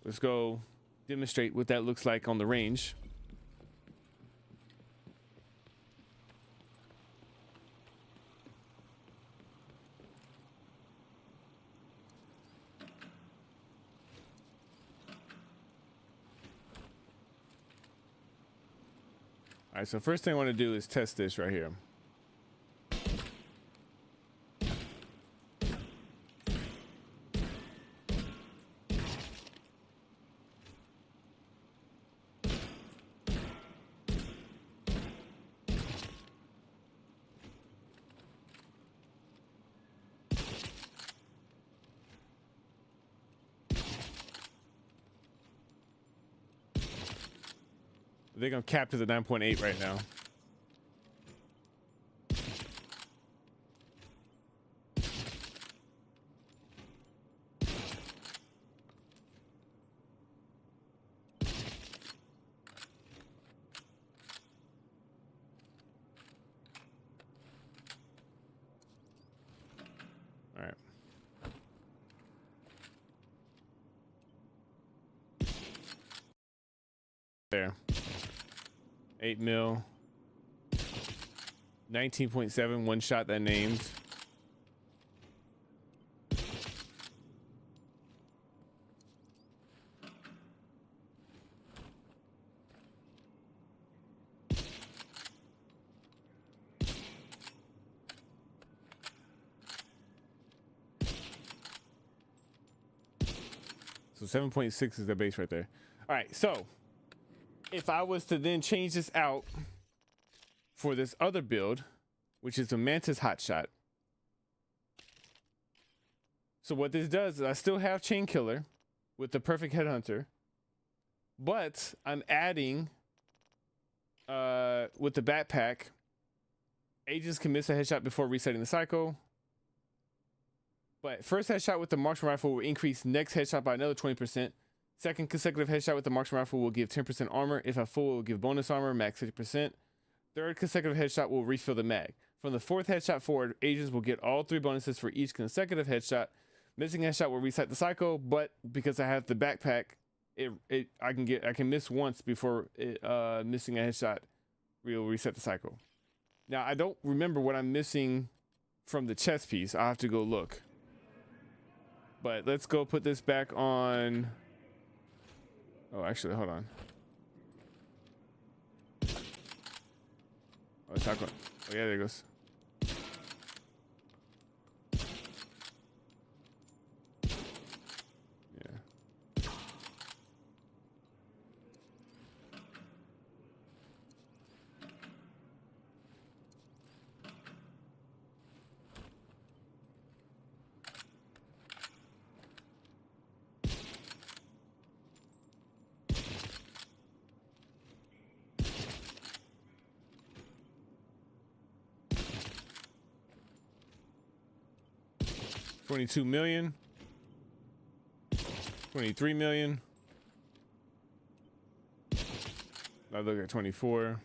let's go demonstrate what that looks like on the range. All right, so first thing I want to do is test this right here. I think I'm capped to the 9.8 right now. All right. There. 8 mil. 19.7, one shot that named. So 7.6 is the base right there. All right, so if I was to then change this out for this other build, which is the Mantis Hotshot. So what this does is I still have Chain Killer with the perfect headhunter, but I'm adding with the backpack, agents can miss a headshot before resetting the cycle. But first headshot with the marksman rifle will increase next headshot by another 20%. Second consecutive headshot with the marksman rifle will give 10% armor. If a full, it will give bonus armor, max 50%. Third consecutive headshot will refill the mag. From the 4th headshot forward, agents will get all 3 bonuses for each consecutive headshot. Missing headshot will reset the cycle, but because I have the backpack, I can miss once before missing a headshot will reset the cycle. Now I don't remember what I'm missing from the chest piece. I'll have to go look. But let's go put this back on. Oh, actually, hold on. Oh, it's not going. Oh yeah, there it goes. Yeah. 22 million. 23 million. I look at 24.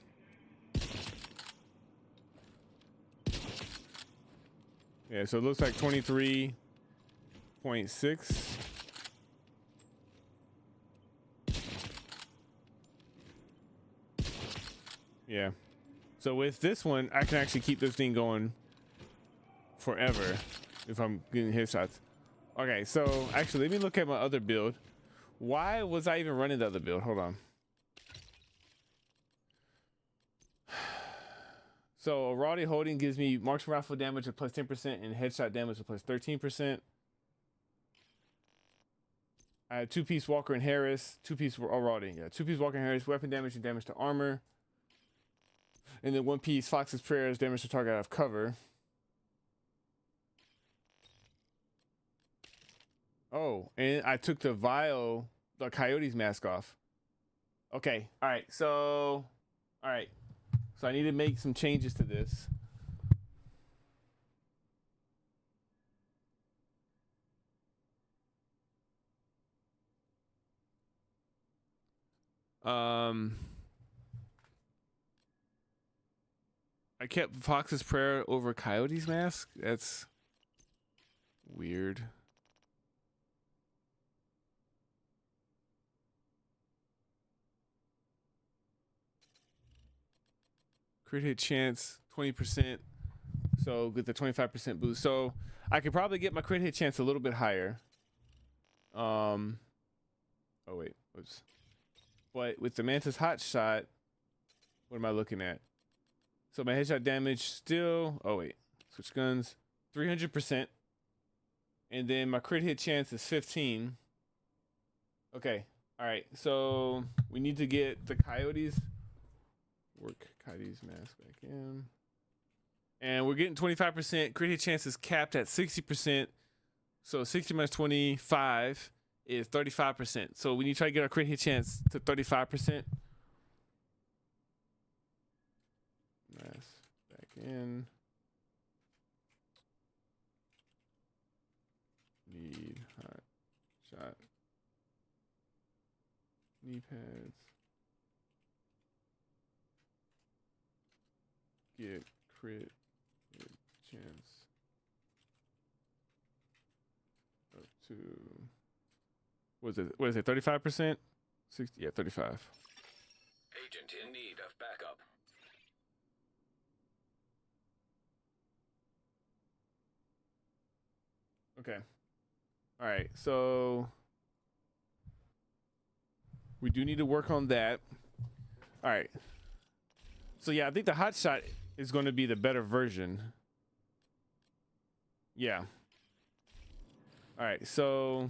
Yeah, so it looks like 23.6. Yeah. So with this one, I can actually keep this thing going forever if I'm getting headshots. Okay, so actually, let me look at my other build. Why was I even running the other build? Hold on. So Rowdy Holding gives me marks rifle damage of plus 10% and headshot damage of plus 13%. I had 2-piece Walker and Harris, 2-piece Rowdy, yeah, 2-piece Walker and Harris, weapon damage and damage to armor. And then 1-piece Fox's Prayers, damage to target out of cover. Oh, and I took the Coyote's mask off. Okay, all right, so I need to make some changes to this. I kept Fox's Prayer over Coyote's mask. That's weird. Crit hit chance 20%, so get the 25% boost. So I could probably get my crit hit chance a little bit higher. Oh wait, whoops. But with the Mantis Hot Shot, what am I looking at? So my headshot damage still. Oh wait, switch guns, 300%, and then my crit hit chance is 15. Okay, all right. So we need to get the Coyotes. Work Coyote's mask back in. And we're getting 25%. Crit hit chance is capped at 60%. So 60 minus 25 is 35%. So we need to try to get our crit hit chance to 35%. Mask back in. Need hot shot. Knee pads. Get crit chance up to what is it 35%? 60, yeah, 35. Agent in need of backup. Okay. All right, so we do need to work on that. All right. So yeah, I think the hot shot is going to be the better version. Yeah. All right, so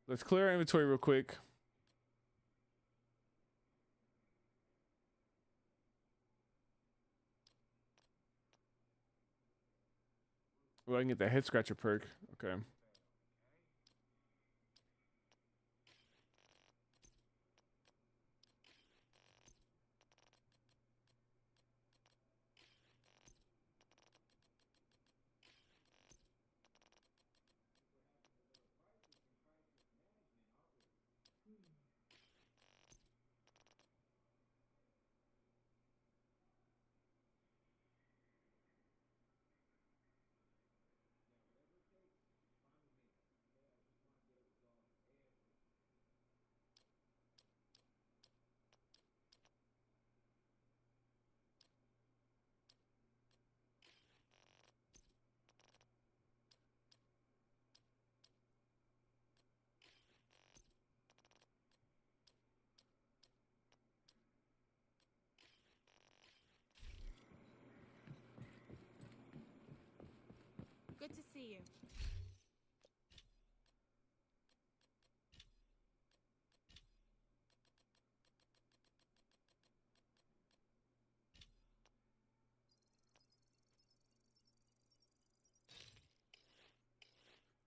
let's clear our inventory real quick. Well, I can get the head scratcher perk. Okay. Good to see you.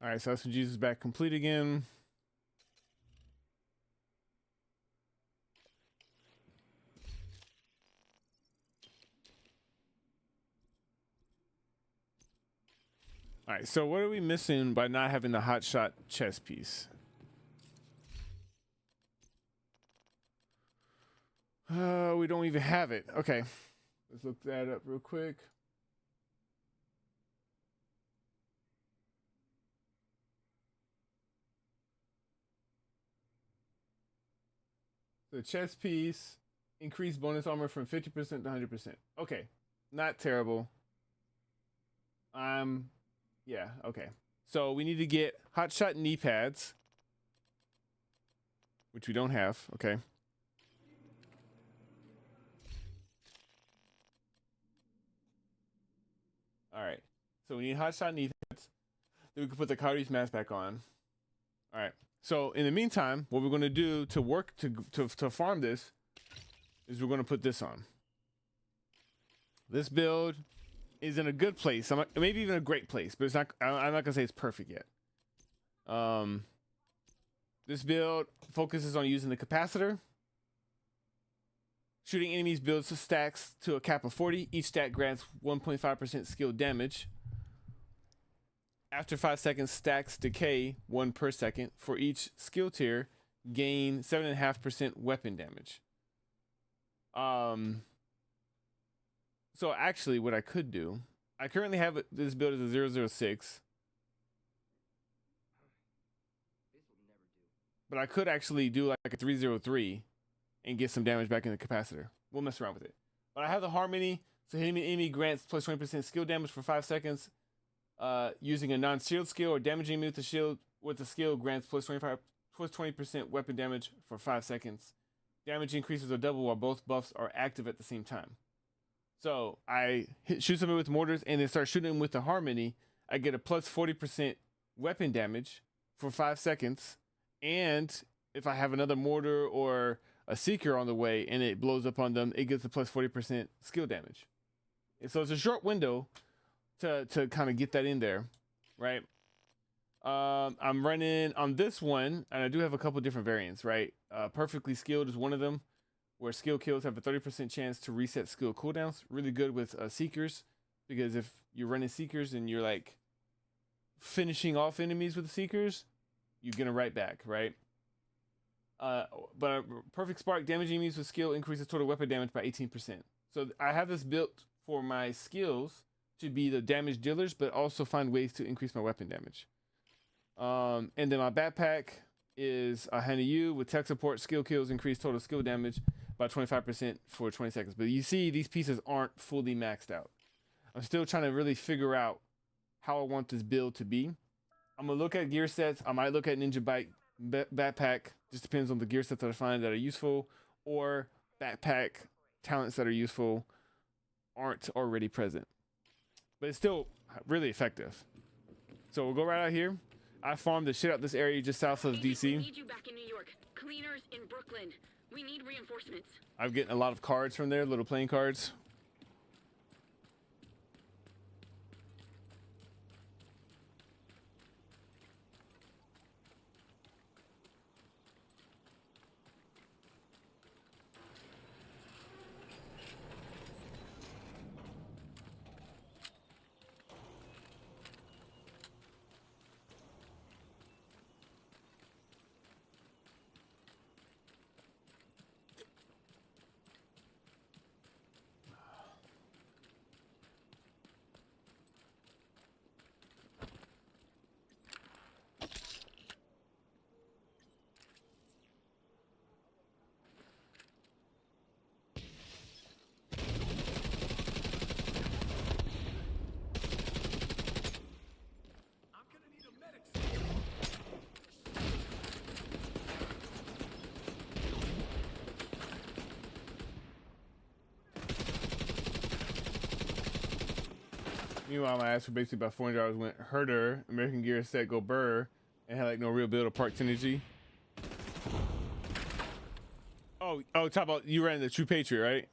All right, so that's when Jesus is back complete again. All right, so what are we missing by not having the hotshot chest piece? We don't even have it. Okay, let's look that up real quick. The chest piece increased bonus armor from 50% to 100%. Okay, not terrible. Yeah, okay. So we need to get hotshot knee pads, which we don't have. Okay. All right. So we need hotshot knee pads. Then we can put the Kyrie's mask back on. All right. So in the meantime, what we're going to do to work to farm this is we're going to put this on. This build is in a good place. Maybe even a great place, but it's not. I'm not gonna say it's perfect yet. This build focuses on using the capacitor, shooting enemies builds stacks to a cap of 40. Each stack grants 1.5% skill damage. After 5 seconds, stacks decay 1 per second. For each skill tier, gain 7.5% weapon damage. So actually, what I could do, I currently have this build as a 006. But I could actually do like a 303 and get some damage back in the capacitor. We'll mess around with it. But I have the harmony, so hitting an enemy grants plus 20% skill damage for 5 seconds. Using a non-shield skill or damaging me with the skill grants plus 20% weapon damage for 5 seconds. Damage increases or double while both buffs are active at the same time. So I shoot somebody with mortars and then start shooting them with the harmony. I get a plus 40% weapon damage for 5 seconds. And if I have another mortar or a seeker on the way and it blows up on them, it gets a plus 40% skill damage. And so it's a short window to kind of get that in there, right? I'm running on this one, and I do have a couple different variants, right? Perfectly skilled is one of them, where skill kills have a 30% chance to reset skill cooldowns. Really good with seekers, because if you're running seekers and you're like finishing off enemies with the seekers, you get them right back, right? But perfect spark, damaging enemies with skill increases total weapon damage by 18%. So I have this built for my skills to be the damage dealers, but also find ways to increase my weapon damage. And then my backpack is a Handy U with tech support. Skill kills increase total skill damage by 25% for 20 seconds. But you see, these pieces aren't fully maxed out. I'm still trying to really figure out how I want this build to be. I'm gonna look at gear sets. I might look at Ninja Bike backpack. Just depends on the gear sets that I find that are useful, or backpack talents that are useful aren't already present. But it's still really effective. So we'll go right out here. I farmed the shit out this area just south of DC. We need you back in New York. Cleaners in Brooklyn. We need reinforcements. I'm getting a lot of cards from there, little playing cards. Meanwhile, my ass for basically about $400 went herder, American Gear set go burr, and had like no real build or part synergy. Oh, talk about you ran the True Patriot, right?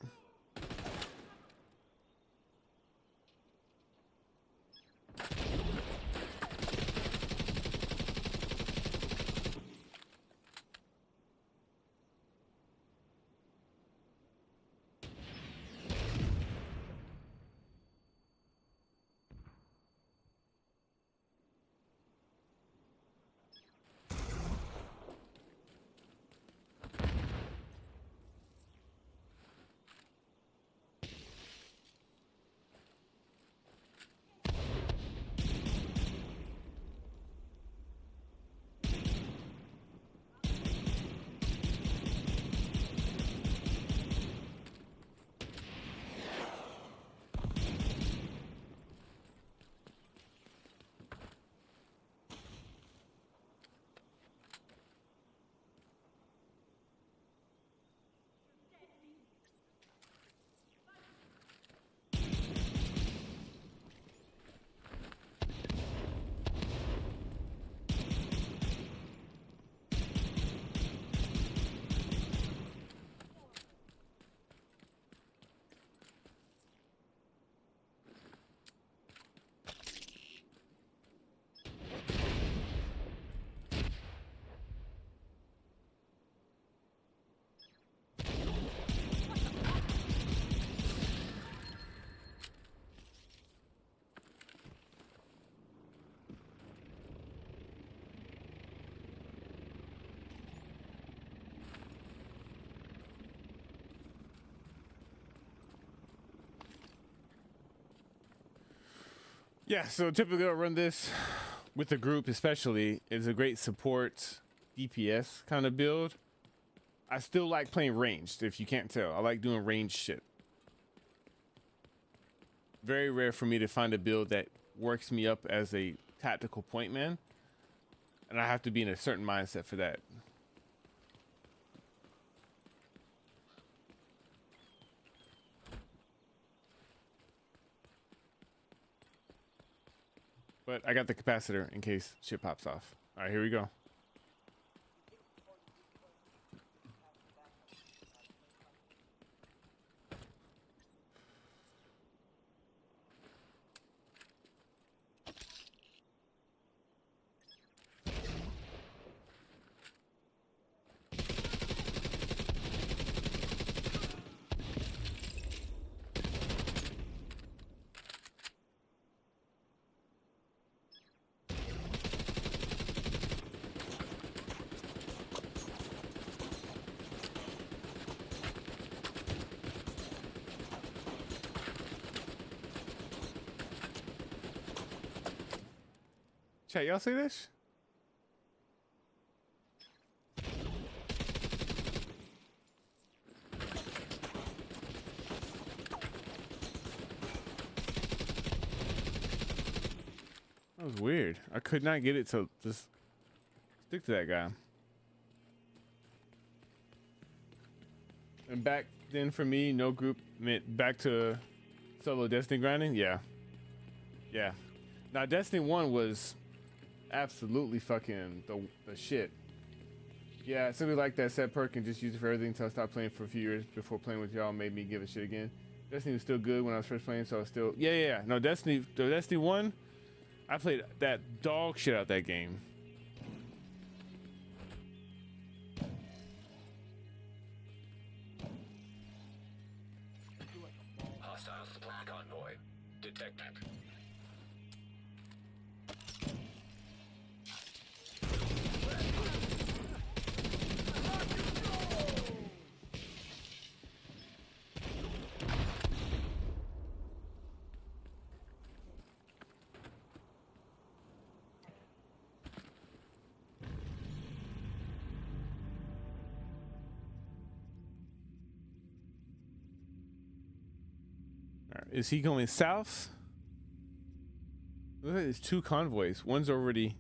Yeah, so typically I'll run this with the group, especially. It's a great support DPS kind of build. I still like playing ranged, if you can't tell. I like doing ranged shit. Very rare for me to find a build that works me up as a tactical point man. And I have to be in a certain mindset for that. But I got the capacitor in case shit pops off. All right, here we go. Chat, y'all see this? That was weird. I could not get it to just stick to that guy. And back then for me, no group meant back to solo Destiny grinding. Yeah. Yeah. Now Destiny 1 was absolutely fucking the shit. Yeah, I simply like that set perk and just use it for everything until I stopped playing for a few years before playing with y'all made me give a shit again. Destiny was still good when I was first playing, so I was still yeah. No, Destiny 1, I played that dog shit out that game. Hostile supply convoy detected. All right, is he going south? Look at there's two convoys. One's already.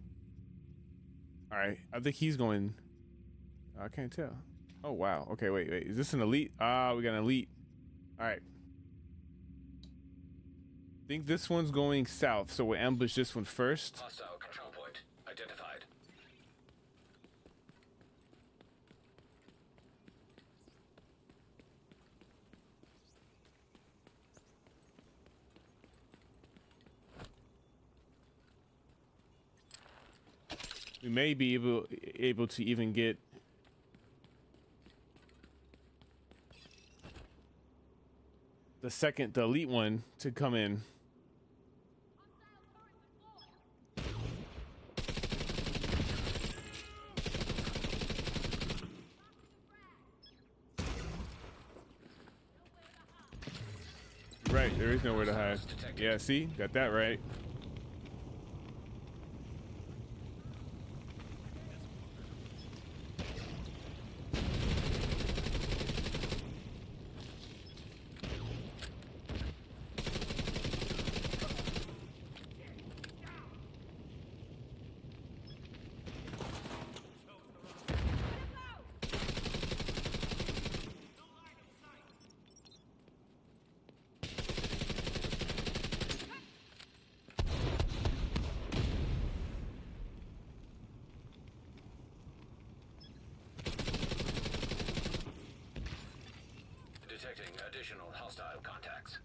All right, I think he's going. I can't tell. Oh wow. Okay, wait. Is this an elite? Ah, we got an elite. All right. think this one's going south, so we'll ambush this one first. Hostile control point identified. We may be able to even get the elite one to come in. Right, there is nowhere to hide. Yeah, see? Got that right. Detecting additional hostile contacts.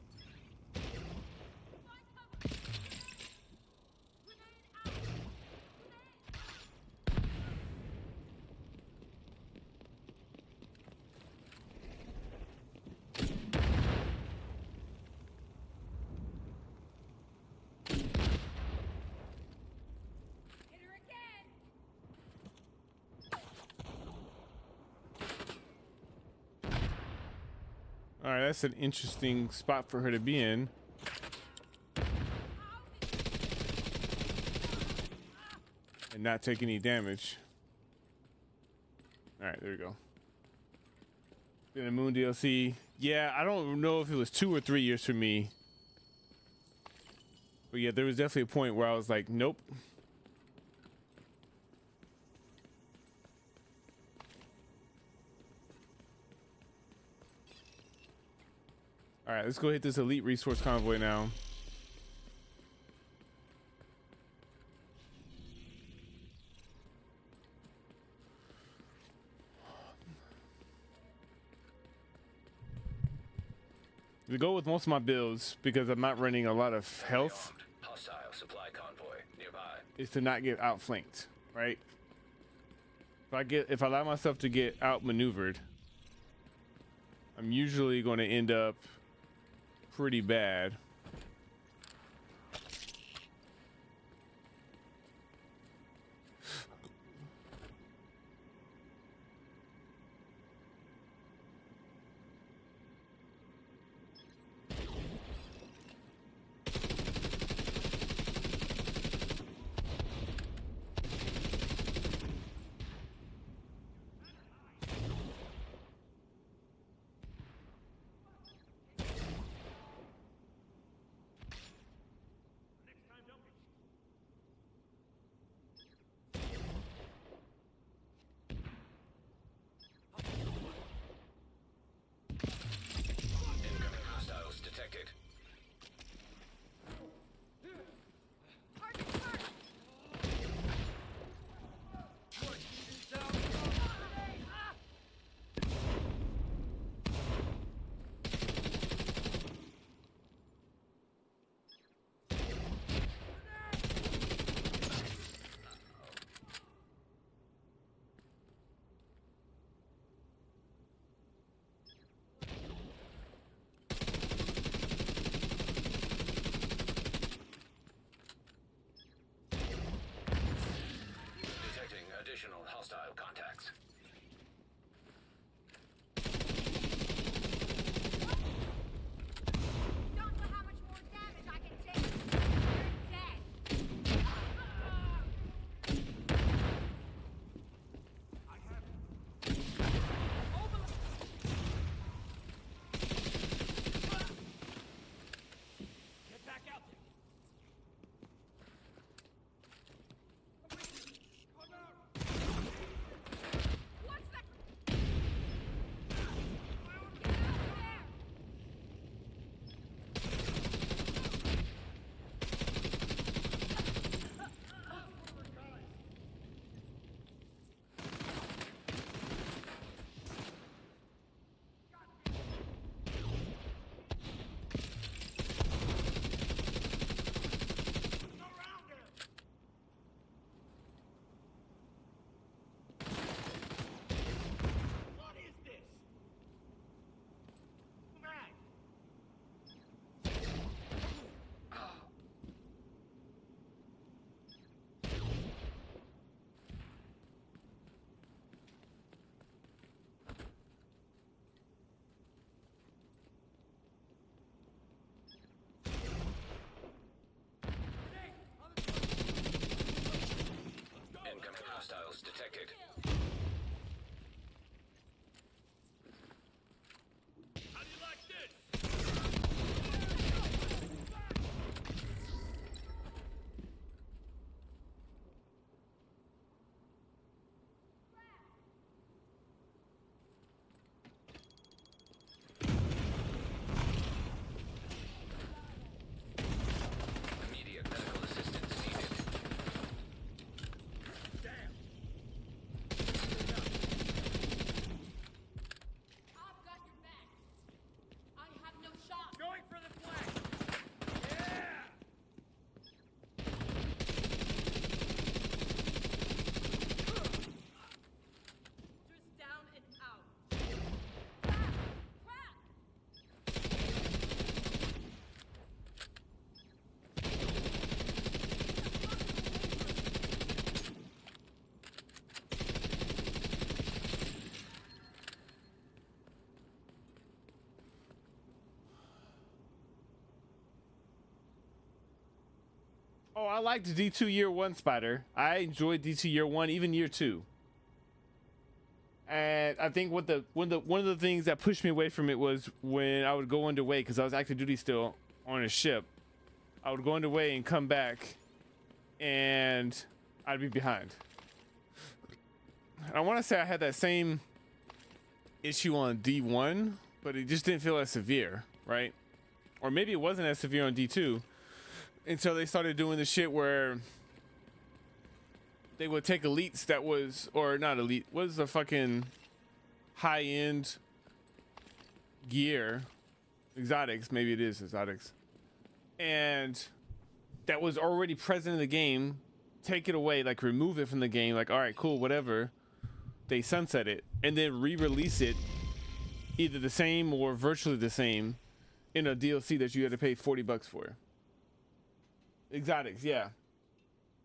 All right, that's an interesting spot for her to be in. And not take any damage. All right, there we go. In the Moon DLC. Yeah, I don't know if it was 2 or 3 years for me. But yeah, there was definitely a point where I was like, nope. All right, let's go hit this elite resource convoy now. We go with most of my builds because I'm not running a lot of health. Hostile supply convoy nearby. Is to not get outflanked, right? If I allow myself to get outmaneuvered, I'm usually going to end up pretty bad. Oh, I liked D2 Year 1 Spider. I enjoyed D2 Year 1, even Year 2. And I think one of the things that pushed me away from it was when I would go underway, because I was active duty still on a ship. I would go underway and come back, and I'd be behind. And I want to say I had that same issue on D1, but it just didn't feel as severe, right? Or maybe it wasn't as severe on D2 until they started doing the shit where they would take elites that was, or not elite, what is the fucking high-end gear? Exotics, maybe it is exotics. And that was already present in the game, take it away, like remove it from the game, like, all right, cool, whatever. They sunset it and then re-release it either the same or virtually the same in a DLC that you had to pay $40 for. Exotics, yeah.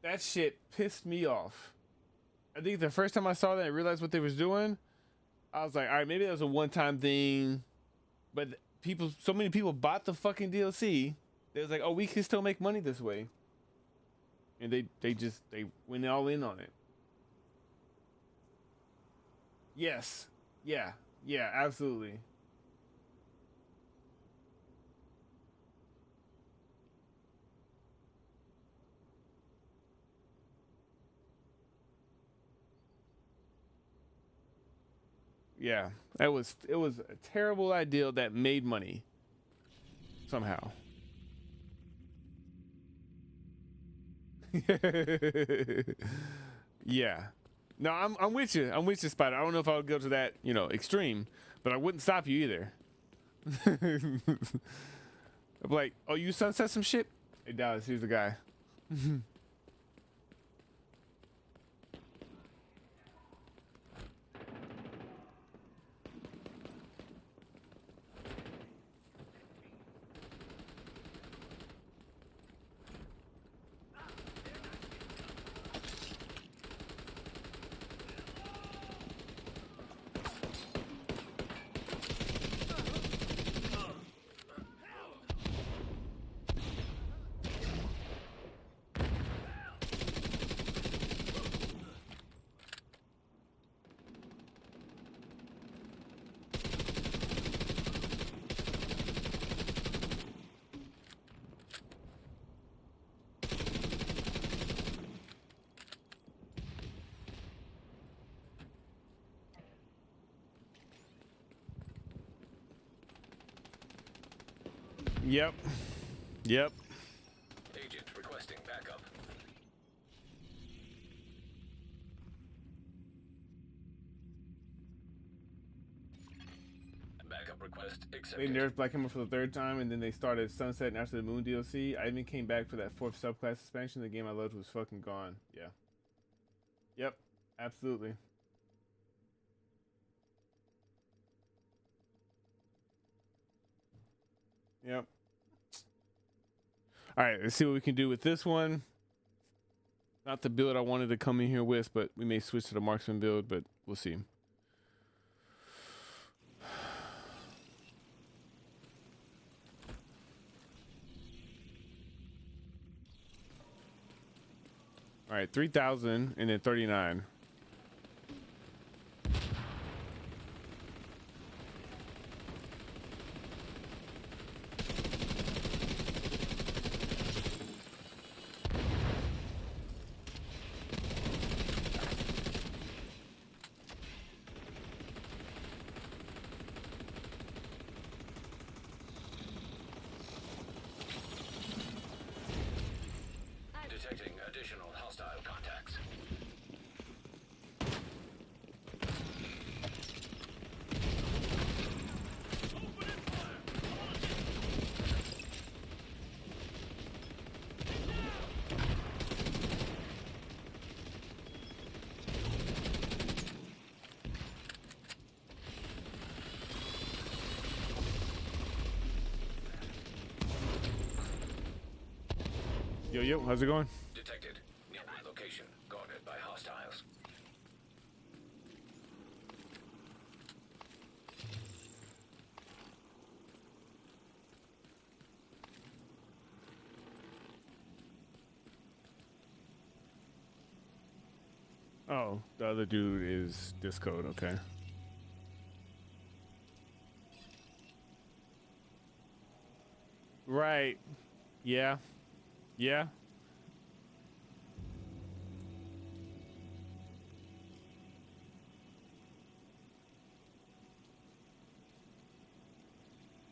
That shit pissed me off. I think the first time I saw that and realized what they was doing, I was like, all right, maybe that was a one-time thing. But people, so many people bought the fucking DLC. They was like, oh, we can still make money this way. And they went all in on it. Yes. Yeah. Yeah, absolutely. Yeah, it was a terrible idea that made money somehow. Yeah. No, I'm with you. I'm with you, Spider. I don't know if I would go to that, extreme, but I wouldn't stop you either. I'm like, oh, you sunset some shit? Hey, Dallas, here's the guy. Yep. Yep. Agent requesting backup. Backup request They accepted. nerfed Black Hammer for the third time, and then they started Sunset and After the Moon DLC. I even came back for that fourth subclass expansion. The game I loved was fucking gone. Yeah. Yep. Absolutely. Yep. All right, let's see what we can do with this one. Not the build I wanted to come in here with, but we may switch to the marksman build, but we'll see. All right, 3,000 and then 39. Detecting additional hostile contacts. Yo, how's it going? Detected. Nearby location guarded by hostiles. Oh, the other dude is this code. Okay. Right. Yeah. Yeah.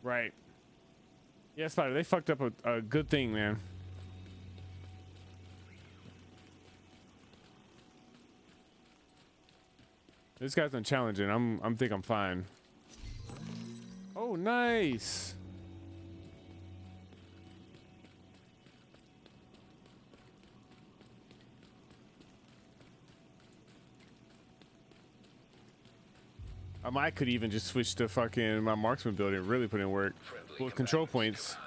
Right. Yeah, Spider, they fucked up a good thing, man. This guy's unchallenging. I'm think I'm fine. Oh, nice. I might could even just switch to fucking my marksman building, really put in work with control points.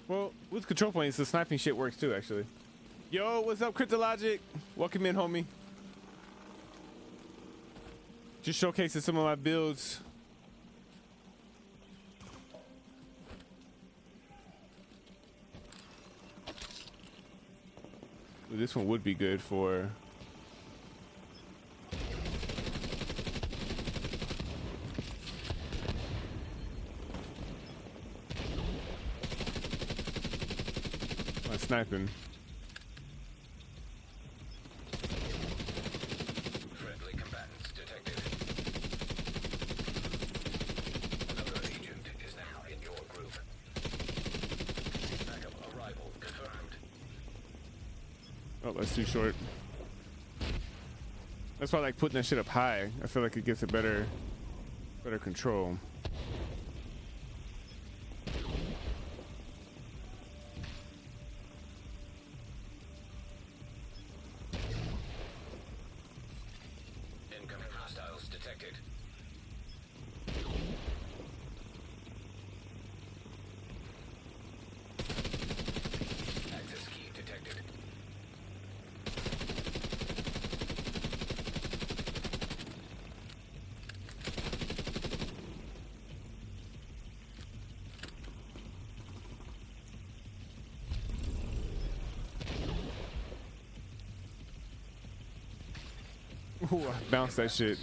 Well, with control points, the sniping shit works too, actually. Yo, what's up, Cryptologic? Welcome in, homie. Just showcasing some of my builds. Ooh, this one would be good for... my sniping. Friendly combatants detected. Another agent is now in your group. Backup arrival confirmed. Oh, that's too short. That's why I like putting that shit up high. I feel like it gets a better control. Incoming hostiles detected. Access key detected. Ooh, I bounced that shit.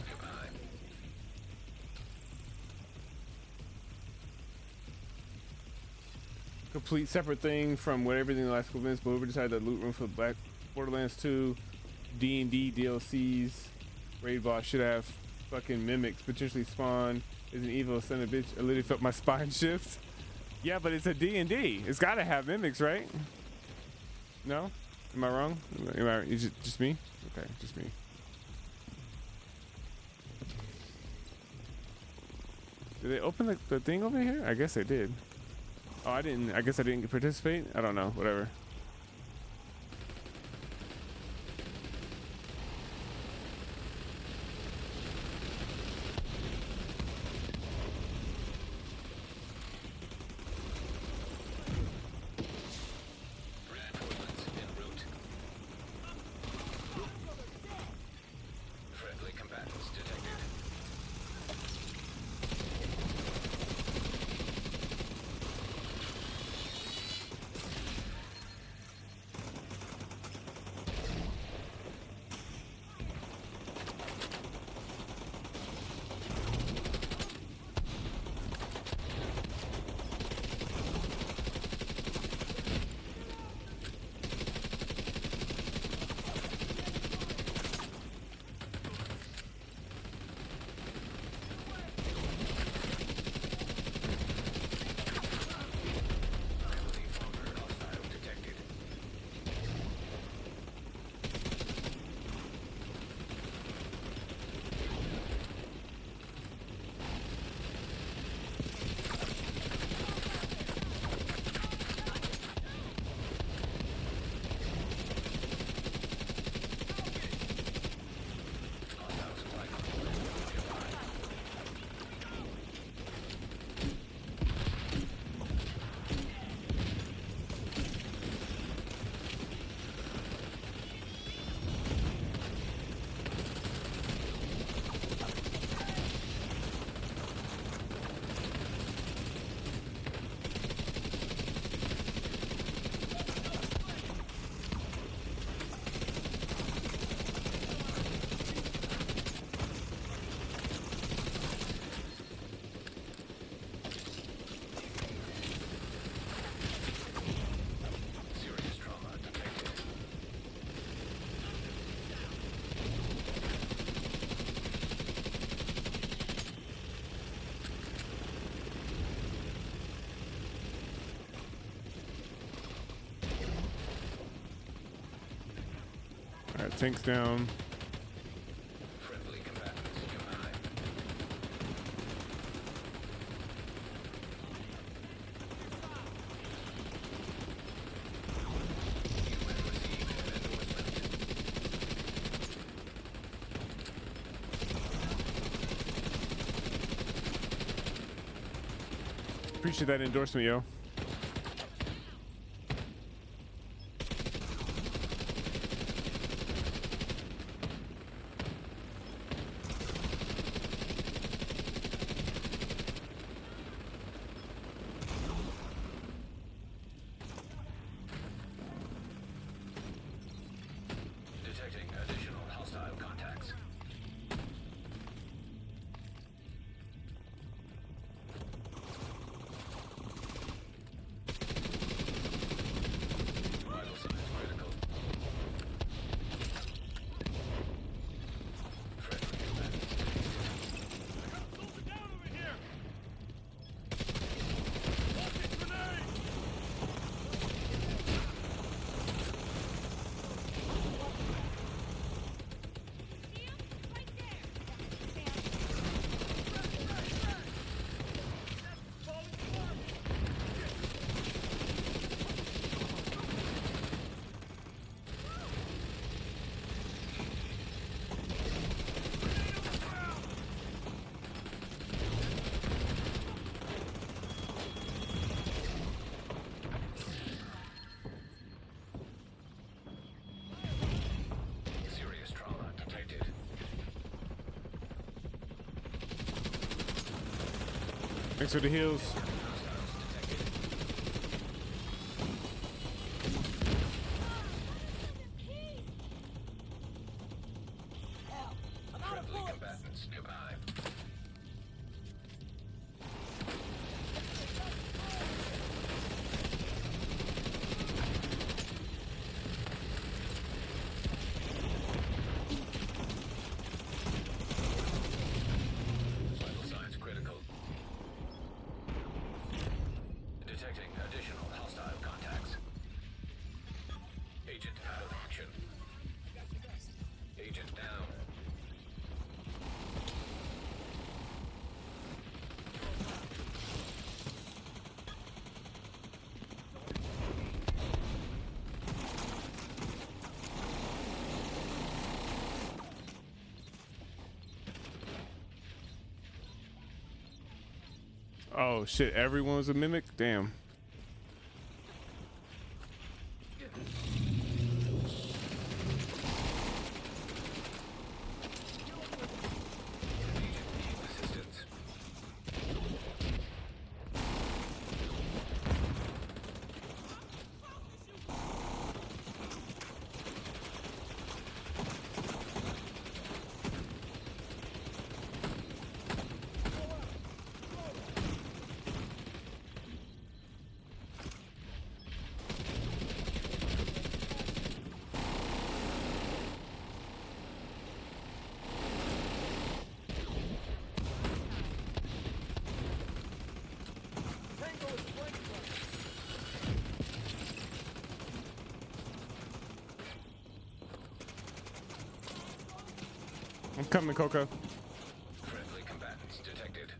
Complete separate thing from what everything in the last couple minutes. Move over inside the loot room for Black Borderlands 2 D&D DLCs. Raid boss should have fucking mimics potentially spawn. Is an evil son of a bitch. I literally felt my spine shift. Yeah, but it's a D&D. It's got to have mimics, right? No? Am I wrong? Is it just me? Okay, just me. Did they open the thing over here? I guess they did. Oh, I didn't. I guess I didn't participate. I don't know. Whatever. Reinforcements en route. Friendly combatants detected. Tanks down. Friendly combatants nearby. Appreciate that endorsement, yo. Detecting additional hostile contacts. Vital signs critical. Friendly combatants. Serious trauma detected. Thanks for the heals. Friendly combatants nearby. Vital signs critical. Detecting additional hostile contacts. Agent out of action. Agent down. Oh shit, everyone was a mimic? Damn. Agent needs assistance. I'm coming, Coco. Friendly combatants detected.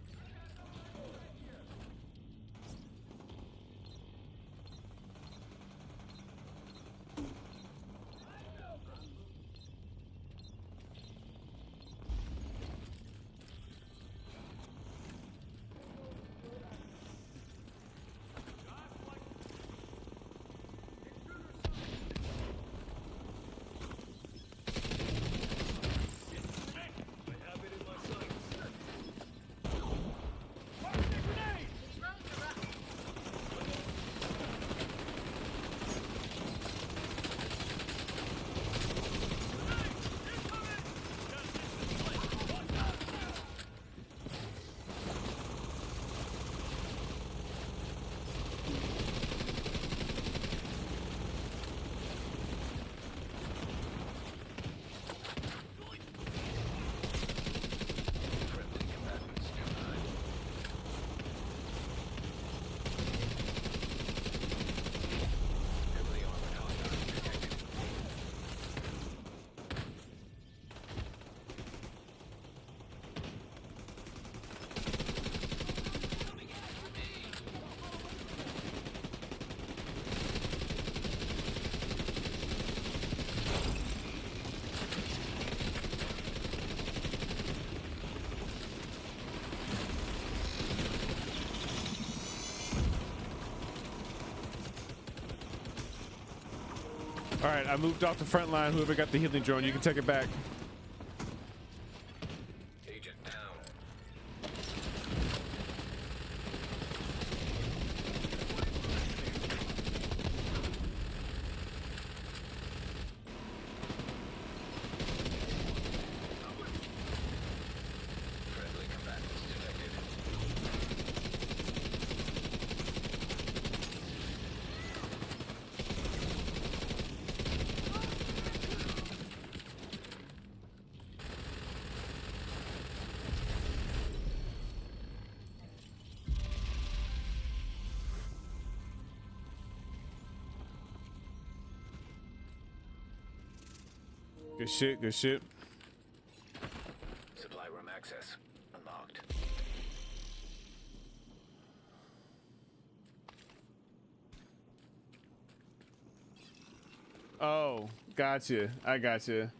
All right, I moved off the front line. Whoever got the healing drone, you can take it back. Agent down. Friendly combatants detected. Good shit, good shit. Supply room access unlocked. Oh, gotcha. I gotcha.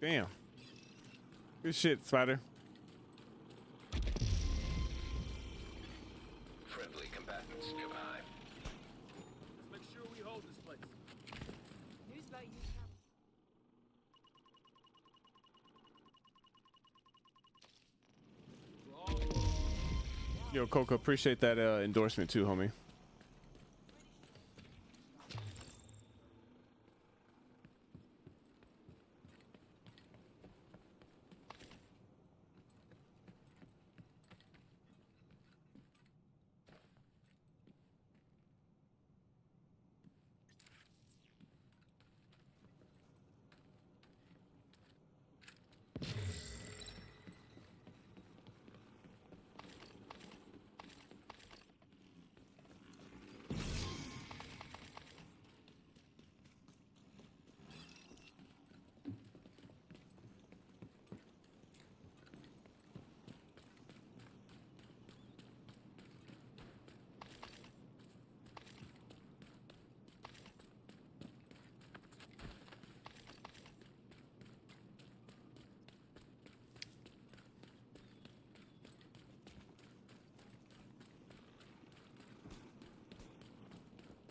Damn. Good shit, Spider. Friendly combatants nearby. Let's make sure we hold this place. News about you. Yo, Coco, appreciate that endorsement too, homie.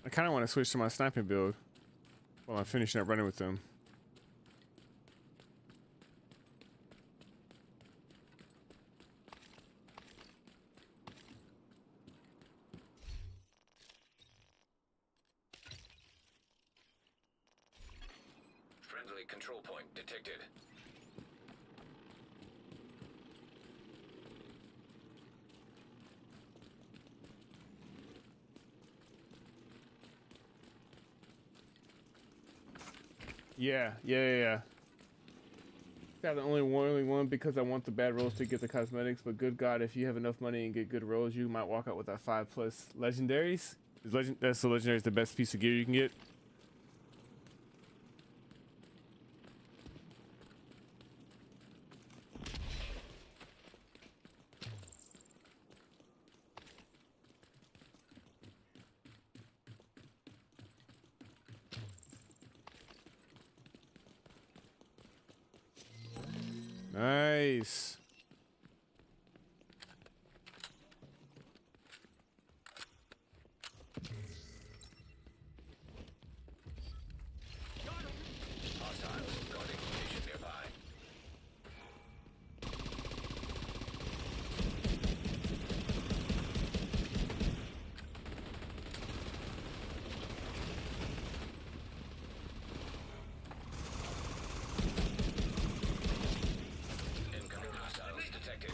I kind of want to switch to my sniping build while I'm finishing up running with them. Friendly control point detected. Yeah. Got the only one because I want the bad rolls to get the cosmetics, but good God, if you have enough money and get good rolls, you might walk out with that 5+ legendaries. That's the legendary is the best piece of gear you can get. Nice. Hostiles guarding location nearby. Incoming hostiles detected.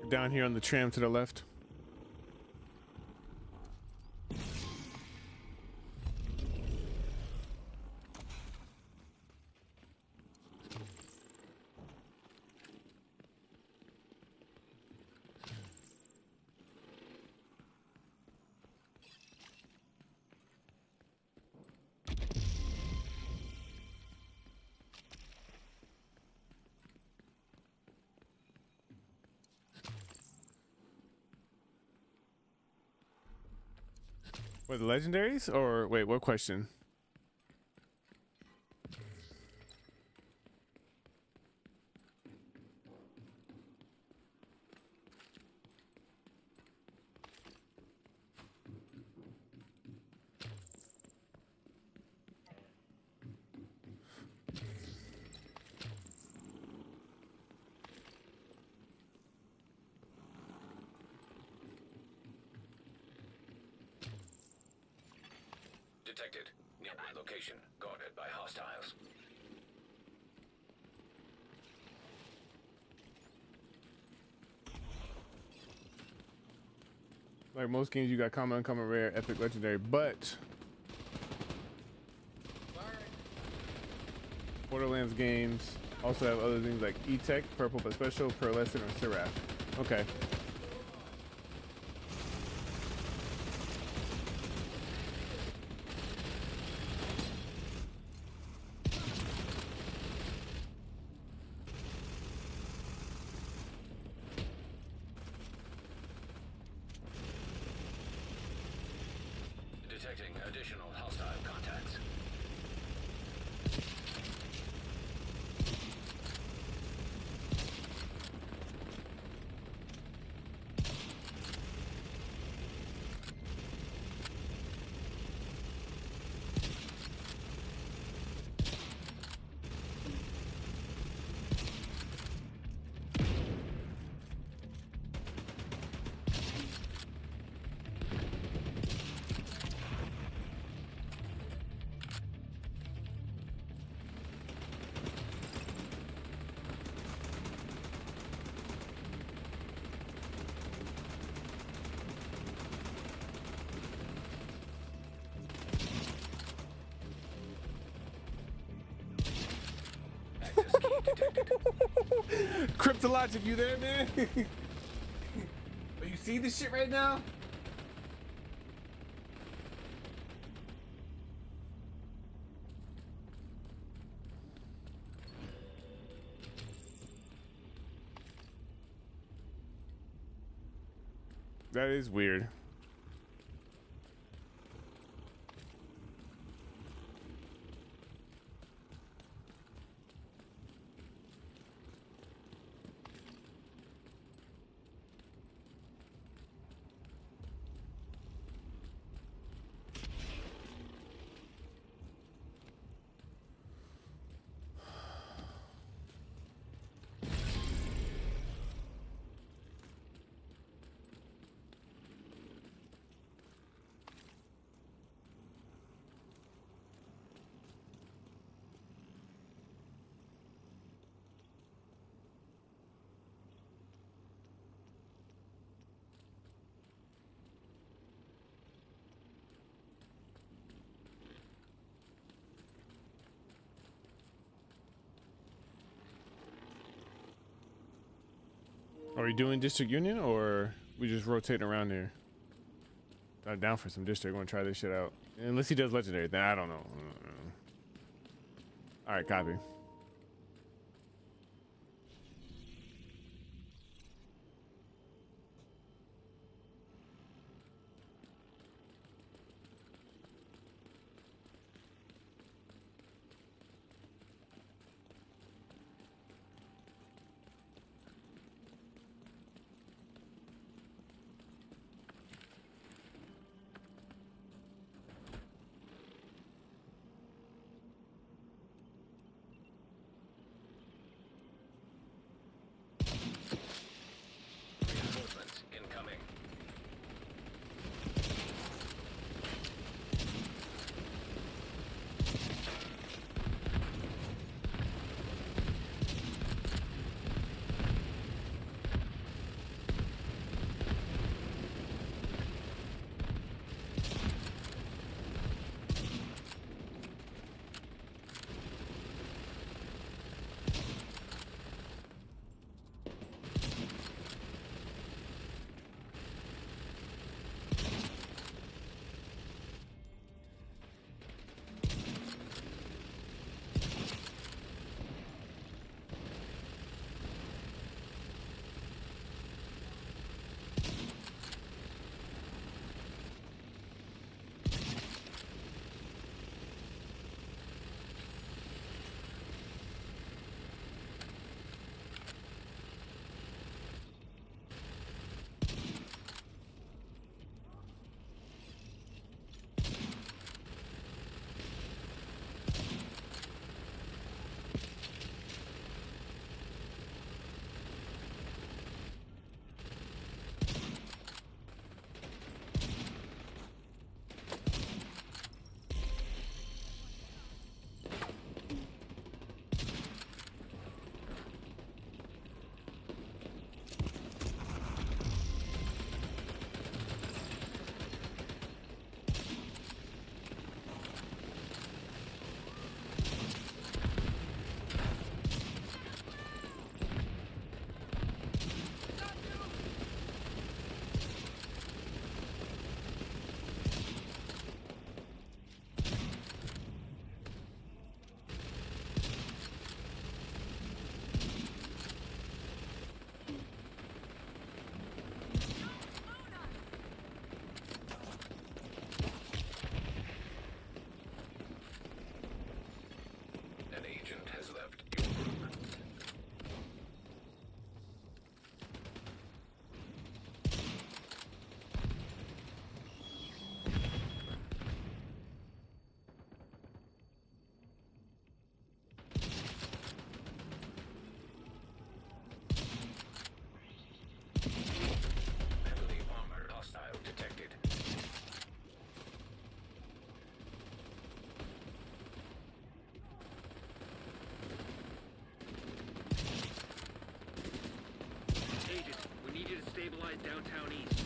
Down here on the tram to the left. What, the legendaries? Or wait, what question? Detected. Nearby location. Guarded by hostiles. Like most games, you got common, uncommon, rare, epic, legendary, but Borderlands games also have other things like E-Tech, Purple but Special, Pearlescent, or Seraph. Okay. Detecting additional hostile contacts. Access key detected. Cryptologic, you there, man? Oh, you see this shit right now? That is weird. Are we doing District Union or we just rotating around here? I'm down for some District. I want to try this shit out. Unless he does Legendary, then I don't know. All right, copy. supplies downtown east.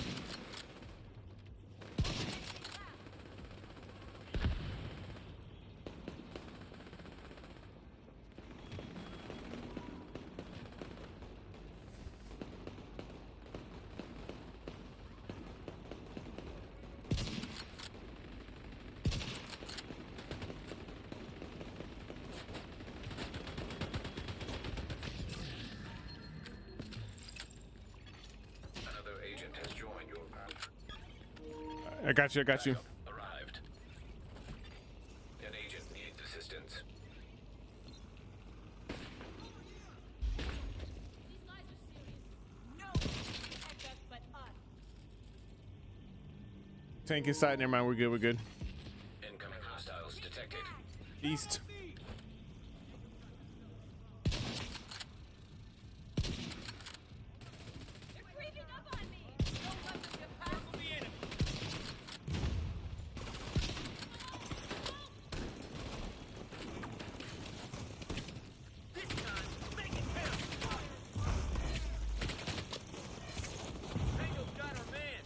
Another agent has joined your group. I got you. I got you. Arrived. An agent needs assistance. These guys are serious. No one can protect us but us. Tank inside. Never mind. We're good. We're good. Incoming hostiles detected. East. They're creeping up on me. No weapons can tackle the enemy. This time, make it count! Tango's got our man!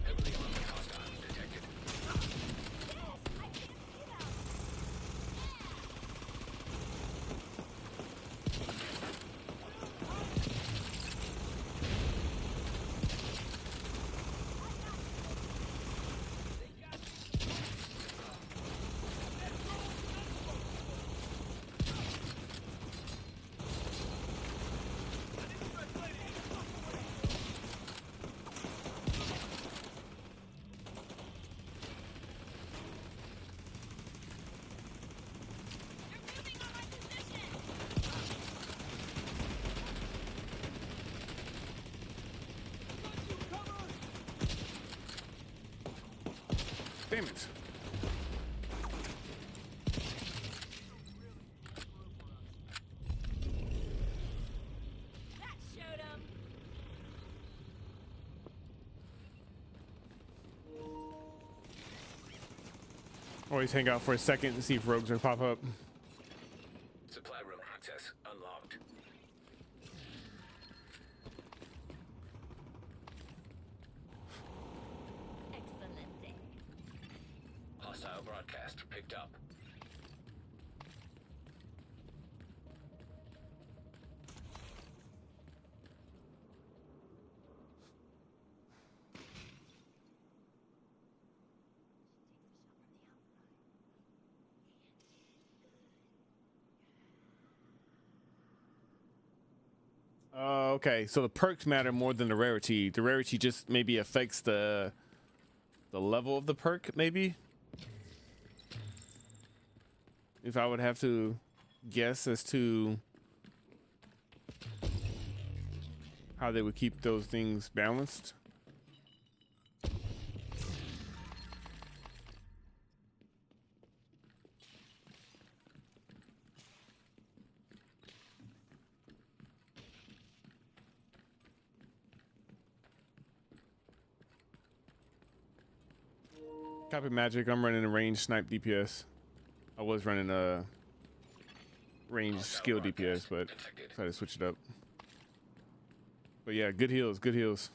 Heavily armed hostiles detected. Damn it. That showed 'em. Always hang out for a second and see if rogues are pop up. Supply room access unlocked. Excellent day. Hostile broadcast picked up. Okay, so the perks matter more than the rarity. The rarity just maybe affects the the level of the perk, maybe. If I would have to guess as to how they would keep those things balanced. Copy magic. I'm running a range snipe DPS. I was running a range skill DPS, but decided to switch it up. But yeah, good heals, good heals.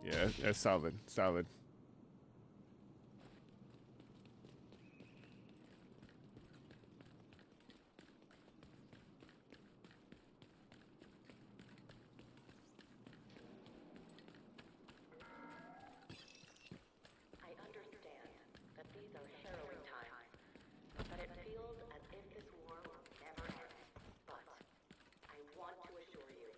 Yeah, that's solid, solid. I understand that these are harrowing times, that it feels as if this war will never end. But I want to assure you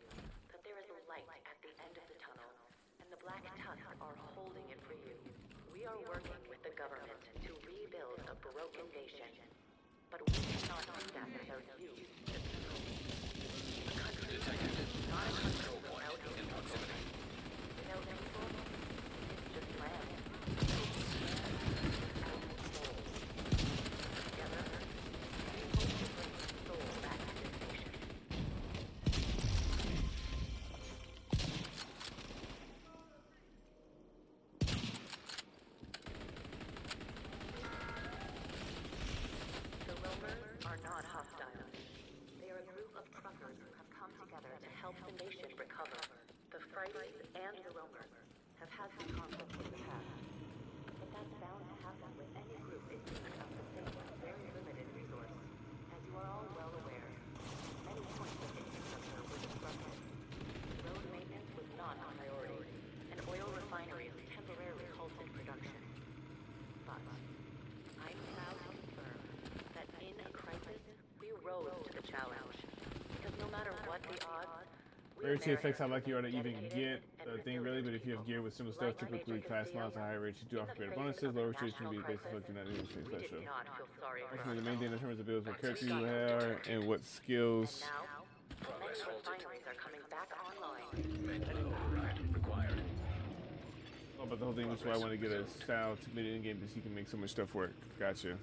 that there is a light at the end of the tunnel, and the Black Tusk are holding it for you. We are working with the government to rebuild a broken nation, but we cannot do that without you. The country is not a country without people. Without people, it's just land. Are not hostile. They are a group of truckers who have come together to help the nation recover. The Fridays and the Roamers have had some conflicts in the past, but that's bound to happen with any group in need of the same very limited resource. As you are all well aware, many points of infrastructure were disrupted. Road maintenance was not a priority, and oil refineries temporarily halted production. But I'm proud to confirm that in a crisis, we rose to the challenge. Because no matter what the odds, Rarity effects how lucky you are to even get a thing really, but if you have gear with similar stuff, typically class mods at higher rates, you do offer greater bonuses. Lower rates can be based on not even things that show. Ultimately, the main thing that determines the builds what character you are and what skills. Many refineries are coming back online. Oh, but the whole thing is why I want to get a style to mid in game because you can make so much stuff work. Gotcha.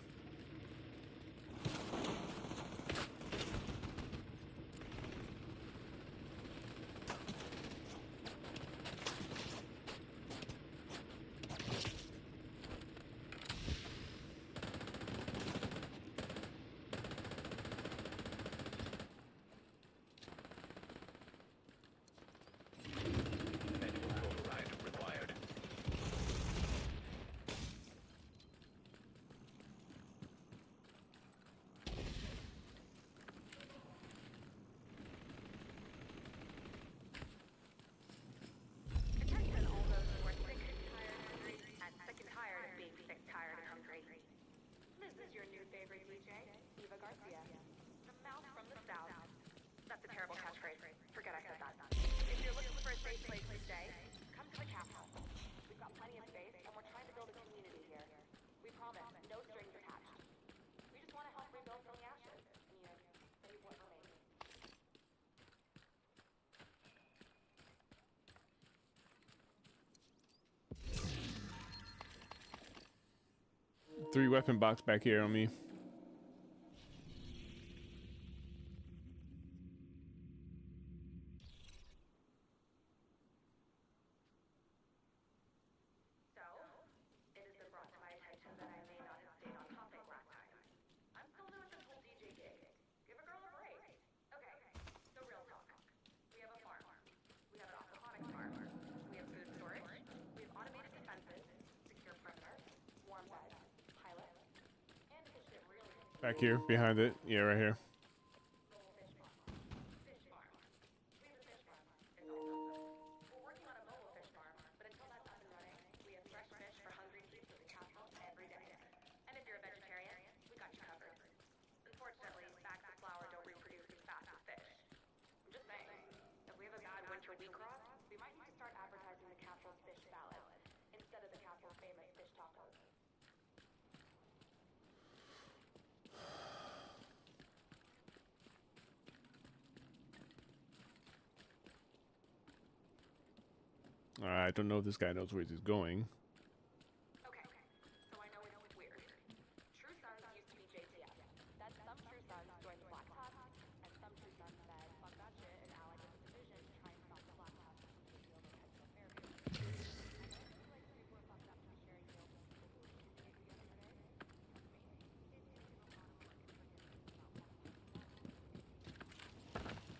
Attention all those who are sick, tired, hungry, and sick and tired of being sick, tired, and hungry. This is your new favorite DJ, Eva Garcia. The mouth from the south. That's a terrible catchphrase. Forget I said that. If you're looking for a safe place to stay, come to the capital. We've got plenty of space, and we're trying to build a community here. We promise, no strings attached. We just want to help rebuild from the ashes, and save what remains. 3 weapon box back here on me. So, it has been brought to my attention that I may not have stayed on topic last time. I'm still new at this whole DJ gig. Give a girl a break. Okay, so real talk. We have a farm. We have an aquaponics farm. We have food storage. We have automated defenses, secure perimeter, warm beds, pilots, and fish that really Back here, behind it. Yeah, right here. fish farm. Fish farm. We have a fish farm. It's awesome. We're working on a mobile fish farm, but until that's up and running, we have fresh fish for hungry people at the castle every day. And I don't know if this guy knows where he's going. Okay, so I know it's weird. True Sons used to be JTF. Then some True Sons joined the Black Tusk, and some True Sons said, fuck that shit, and allied with the division to try and stop the Black Tusk from taking over Pensacola Fairview. I know it seems like people are fucked up to be sharing deals with people who are choosing to be together today. Trust me, it takes a lot of work to forget things about Black Tusk.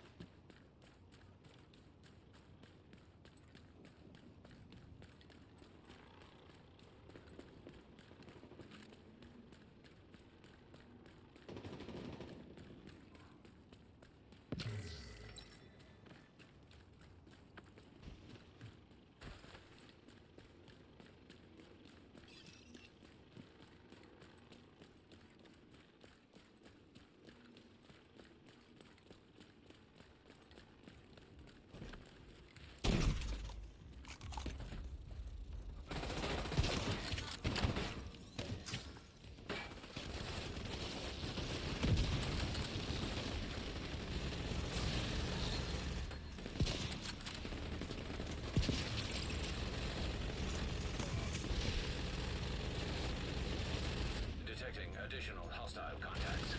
Detecting additional hostile contacts.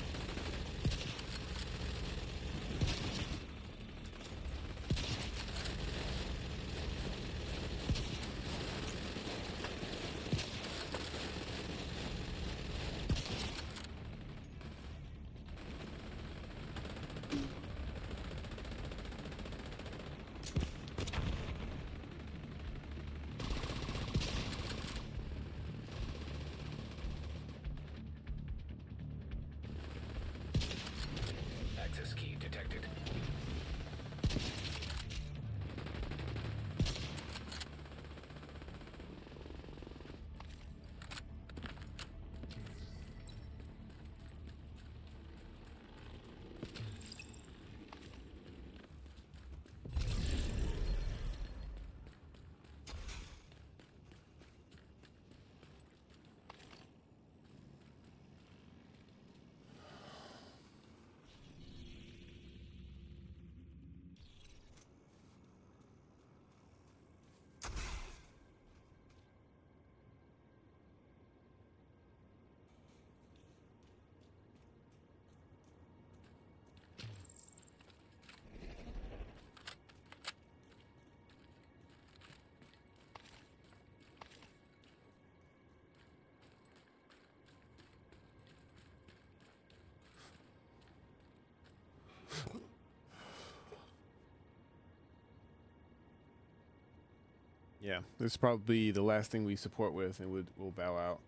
Access key detected. Yeah, this is probably the last thing we support with, and we'll bow out.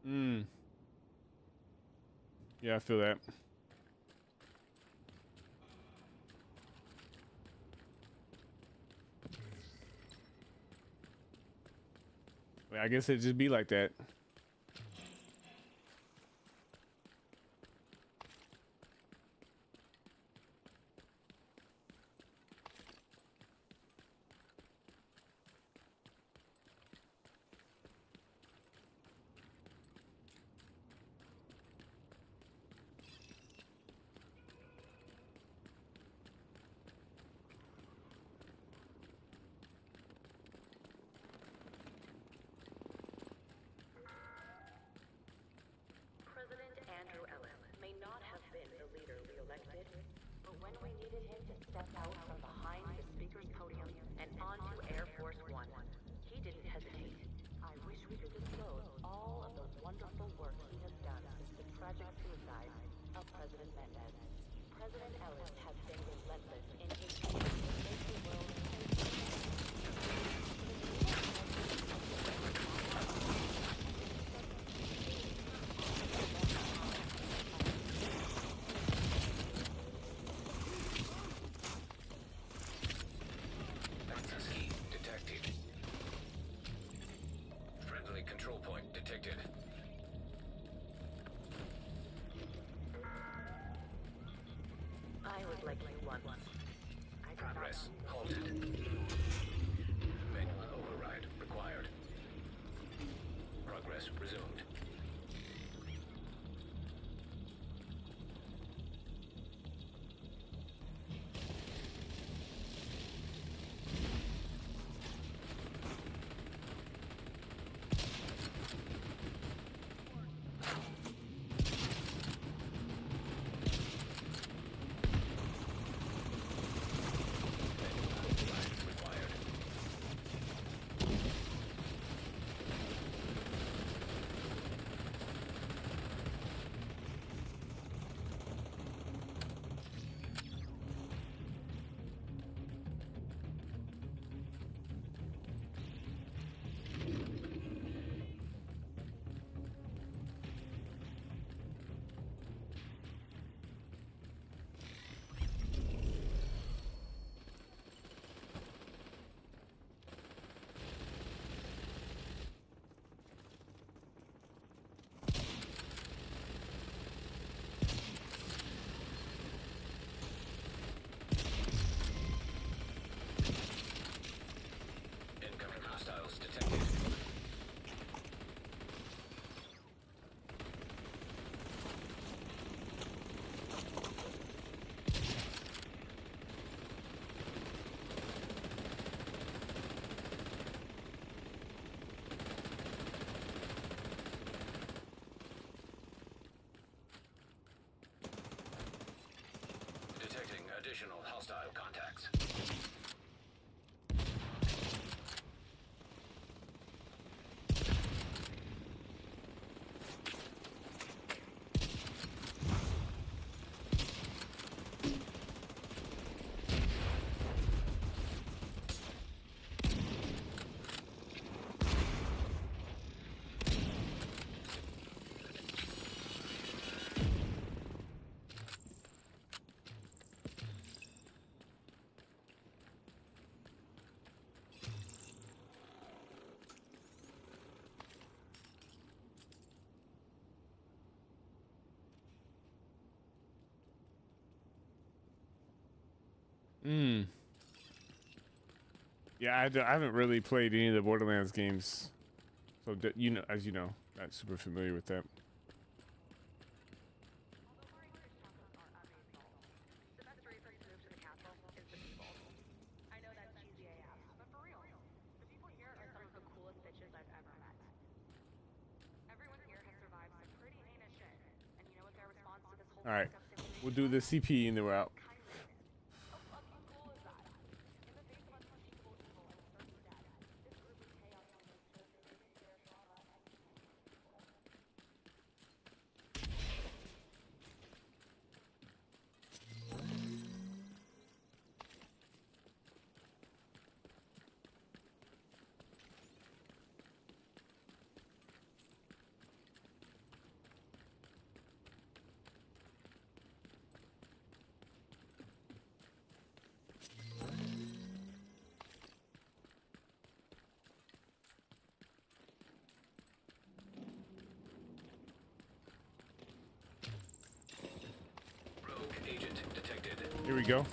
Mm. Yeah, I feel that. I guess it'd just be like that. President Andrew Ellis may not have been the leader we elected, but when we needed him to step out from behind the speaker's podium and onto Air Force One, he didn't hesitate. I wish we could disclose all of the wonderful work he has done since the tragic suicide of President Mendez. President Ellis has been relentless in his efforts to make the world Thicc detected. Friendly control point detected. I was like you once. I did not Progress know. halted. Manual override required. Progress resumed. Override required. Incoming hostiles detected. Detecting additional hostile contacts. Mm. Yeah, I haven't really played any of the Borderlands games, so as you know, not super familiar with that. The best reason to move to the castle is the people. I know that's cheesy AF, but for real, the people here are some of the coolest bitches I've ever met. Everyone here has survived some pretty heinous shit, and you know what their response to this whole All right, fucked up situation we'll do the CP and then we're out. kindness. How fucking cool is that? In the face of unspeakable evil and certain death, this group of chaos hunters chose to face their trauma and we go.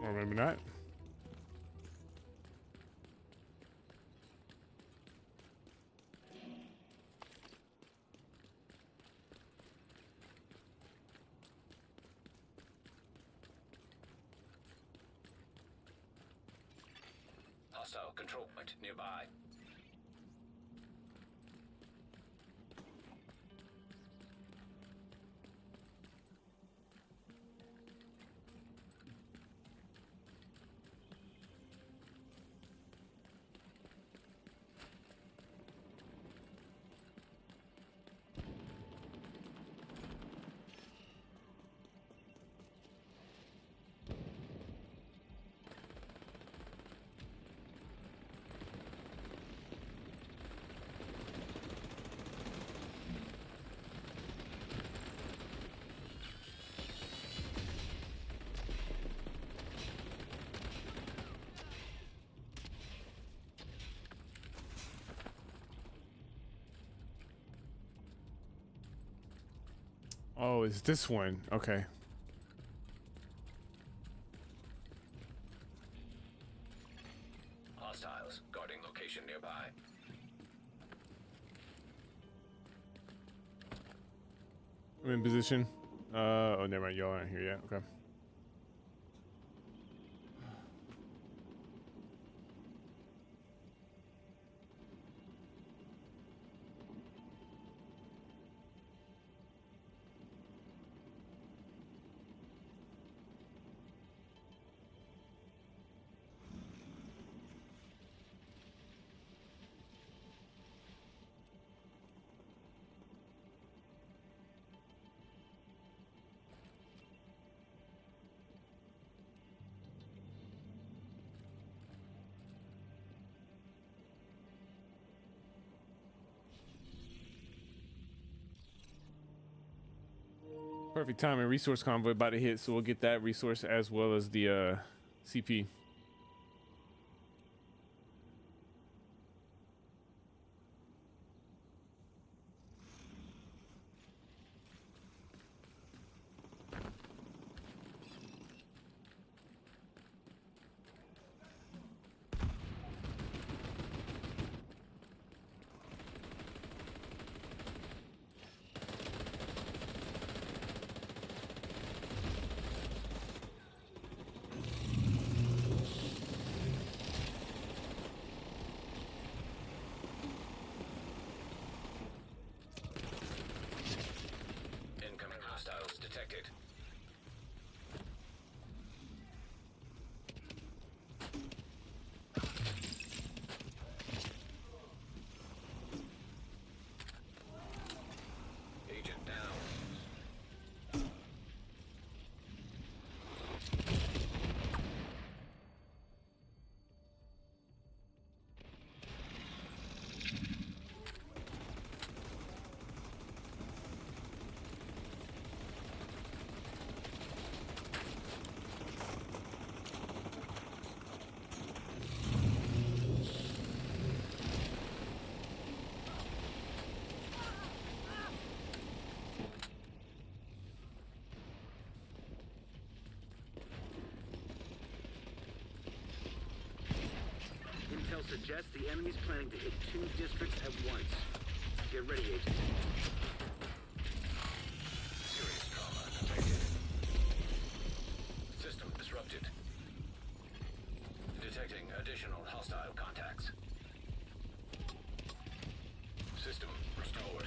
Or maybe not. Hostile control point nearby. Oh, it's this one. Okay. Hostiles guarding location nearby. I'm in position. Oh, never mind. Y'all aren't here yet. Okay. Perfect timing. Resource convoy about to hit, so we'll get that resource as well as the CP. Incoming hostiles detected. Agent down. Intel suggests the enemy's planning to hit 2 districts at once. Get ready, Agent. Serious trauma detected. System disrupted. Detecting additional hostile contacts. System restored.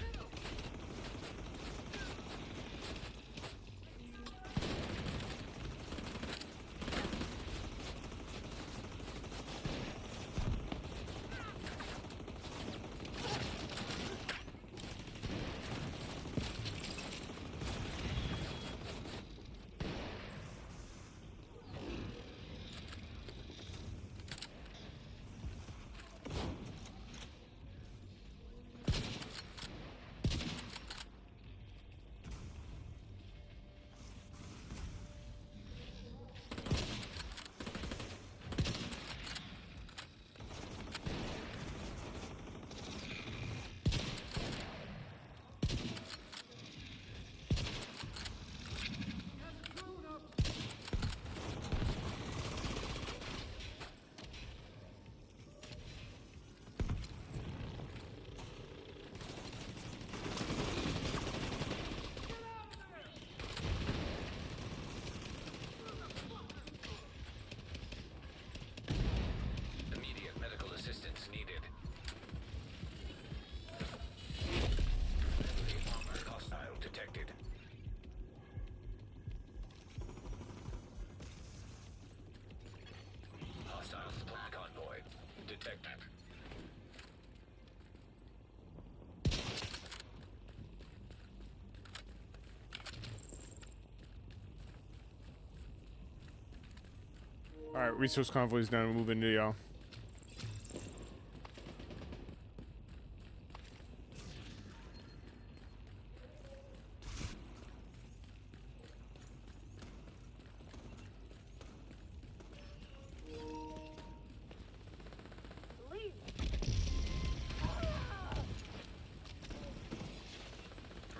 All right, resource convoy's done. We're moving to y'all.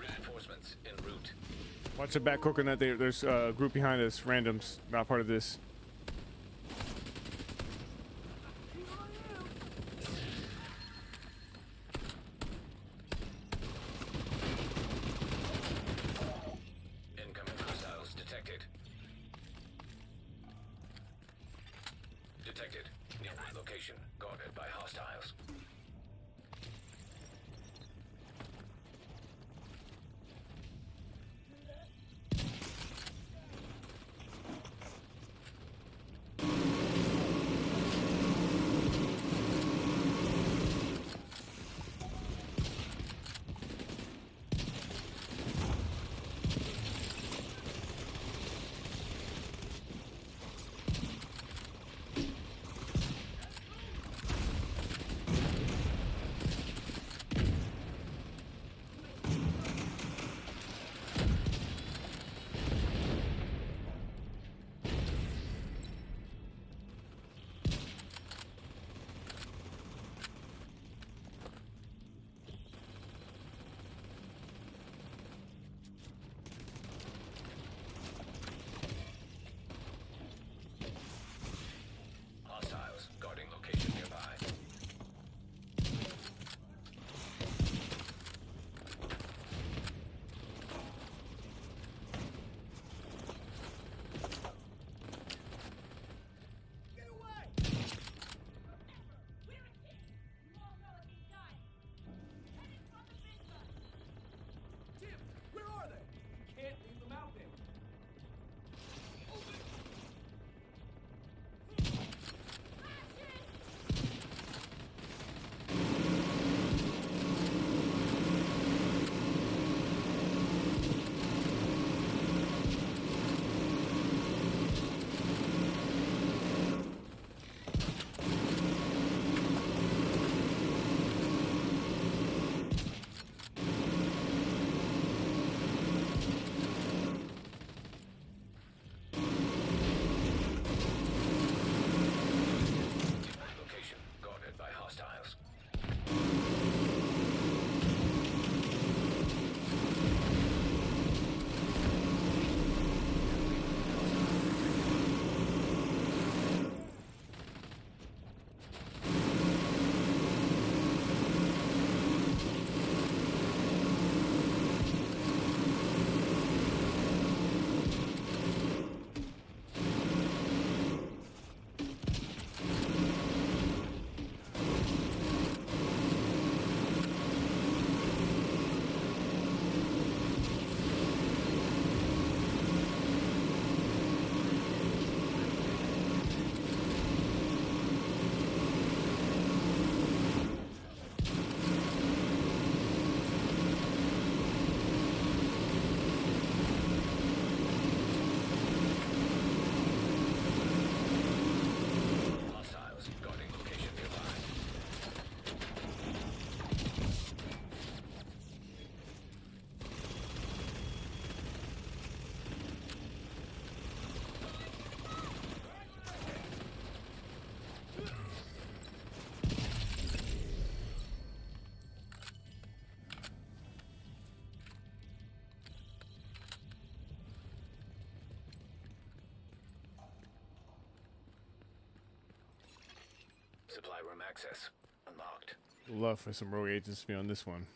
Reinforcements en route. Watch the back coconut. There's a group behind us. Randoms, not part of this. Incoming hostiles detected. Detected. Nearby location guarded by hostiles. Hostiles guarding location nearby. Location guarded by hostiles. Hostiles guarding location nearby. Supply room access unlocked. Love for some rogue agents to be on this one.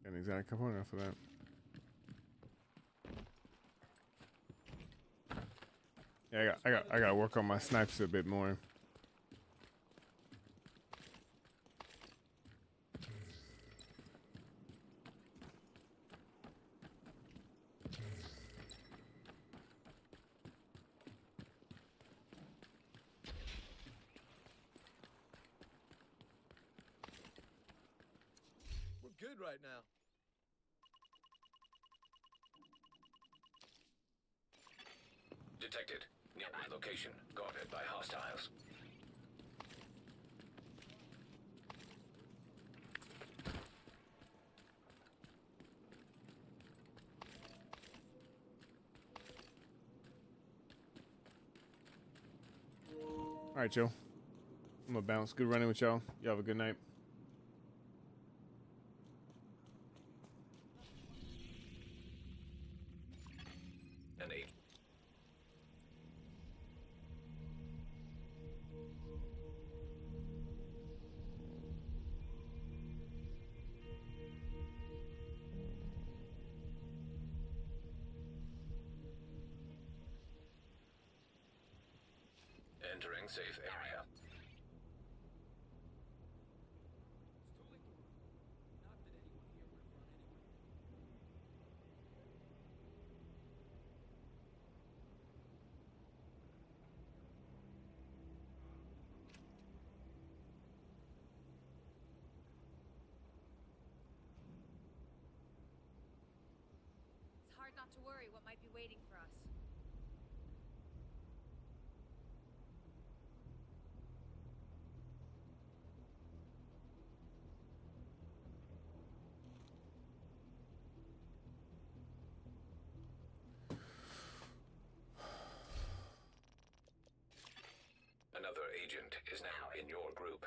Got an exotic component for that. Yeah, I gotta work on my snipes a bit more. good right now. Detected. Nearby location. Guarded by hostiles. All right, Joe. I'm gonna bounce. Good running with y'all. Y'all have a good night. An agent. Entering safe area. It's hard not to worry what might be waiting for us. Another agent is now in your group.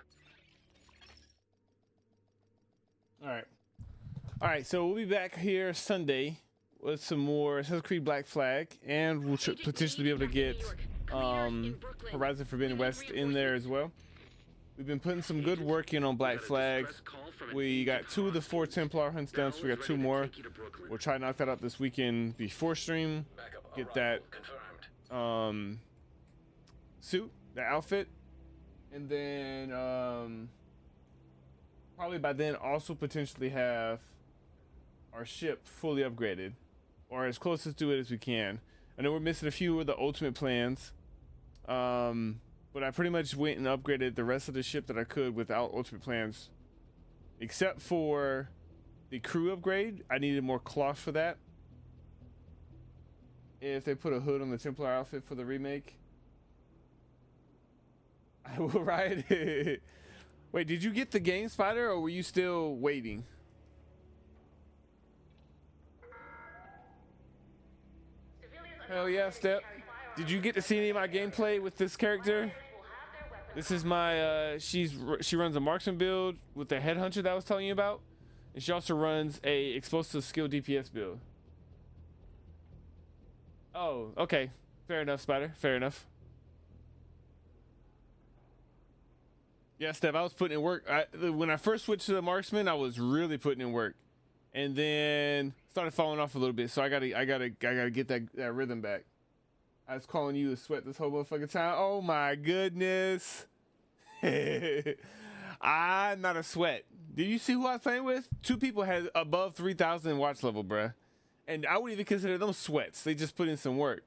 All right. So we'll be back here Sunday with some more Assassin's Creed Black Flag, and we'll potentially be able to get Horizon Forbidden West in there as well. We've been putting some good work in on Black Flag. We got 2 of the 4 Templar hunts done, so we got 2 more. We'll try to knock that out this weekend before stream. Get that suit, the outfit, and then probably by then also potentially have our ship fully upgraded, or as close to it as we can. I know we're missing a few of the ultimate plans, but I pretty much went and upgraded the rest of the ship that I could without ultimate plans, except for the crew upgrade. I needed more cloth for that. If they put a hood on the Templar outfit for the remake, I will ride it. Wait, did you get the game, Spider, or were you still waiting? Hell yeah, Step. Did you get to see any of my gameplay with this character? This is my, she runs a marksman build with the headhunter that I was telling you about. And she also runs a explosive skill DPS build. Oh, okay. Fair enough, Spider. Fair enough. Yeah, Steph, I was putting in work. When I first switched to the marksman, I was really putting in work, and then started falling off a little bit. So I gotta get that rhythm back. I was calling you a sweat this whole motherfucking time. Oh my goodness. I'm not a sweat. Did you see who I was playing with? 2 people had above 3,000 watch level, bruh. And I wouldn't even consider them sweats. They just put in some work.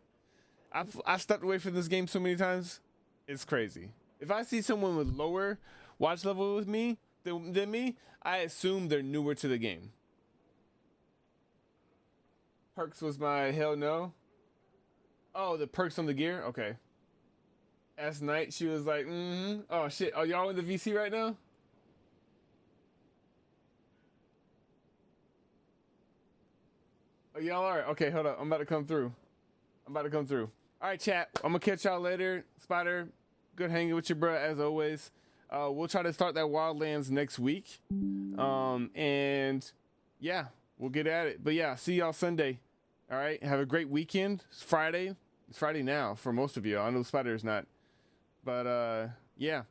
I stepped away from this game so many times. It's crazy. If I see someone with lower watch level with me than me, I assume they're newer to the game. Perks was my hell no. Oh, the perks on the gear? Okay. Last night she was like, oh shit. Oh, y'all in the VC right now? Oh, y'all are? Okay, hold up. I'm about to come through. All right, chat. I'm gonna catch y'all later. Spider, good hanging with you, bro, as always. We'll try to start that Wildlands next week. And yeah, we'll get at it. But yeah, see y'all Sunday. All right, have a great weekend. It's Friday. It's Friday now for most of you. I know Spider's not. But yeah,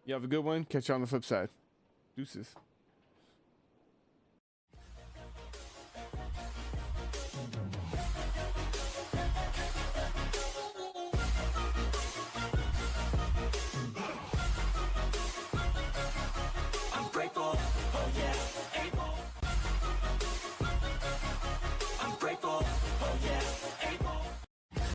you have a good one. Catch you on the flip side. Deuces.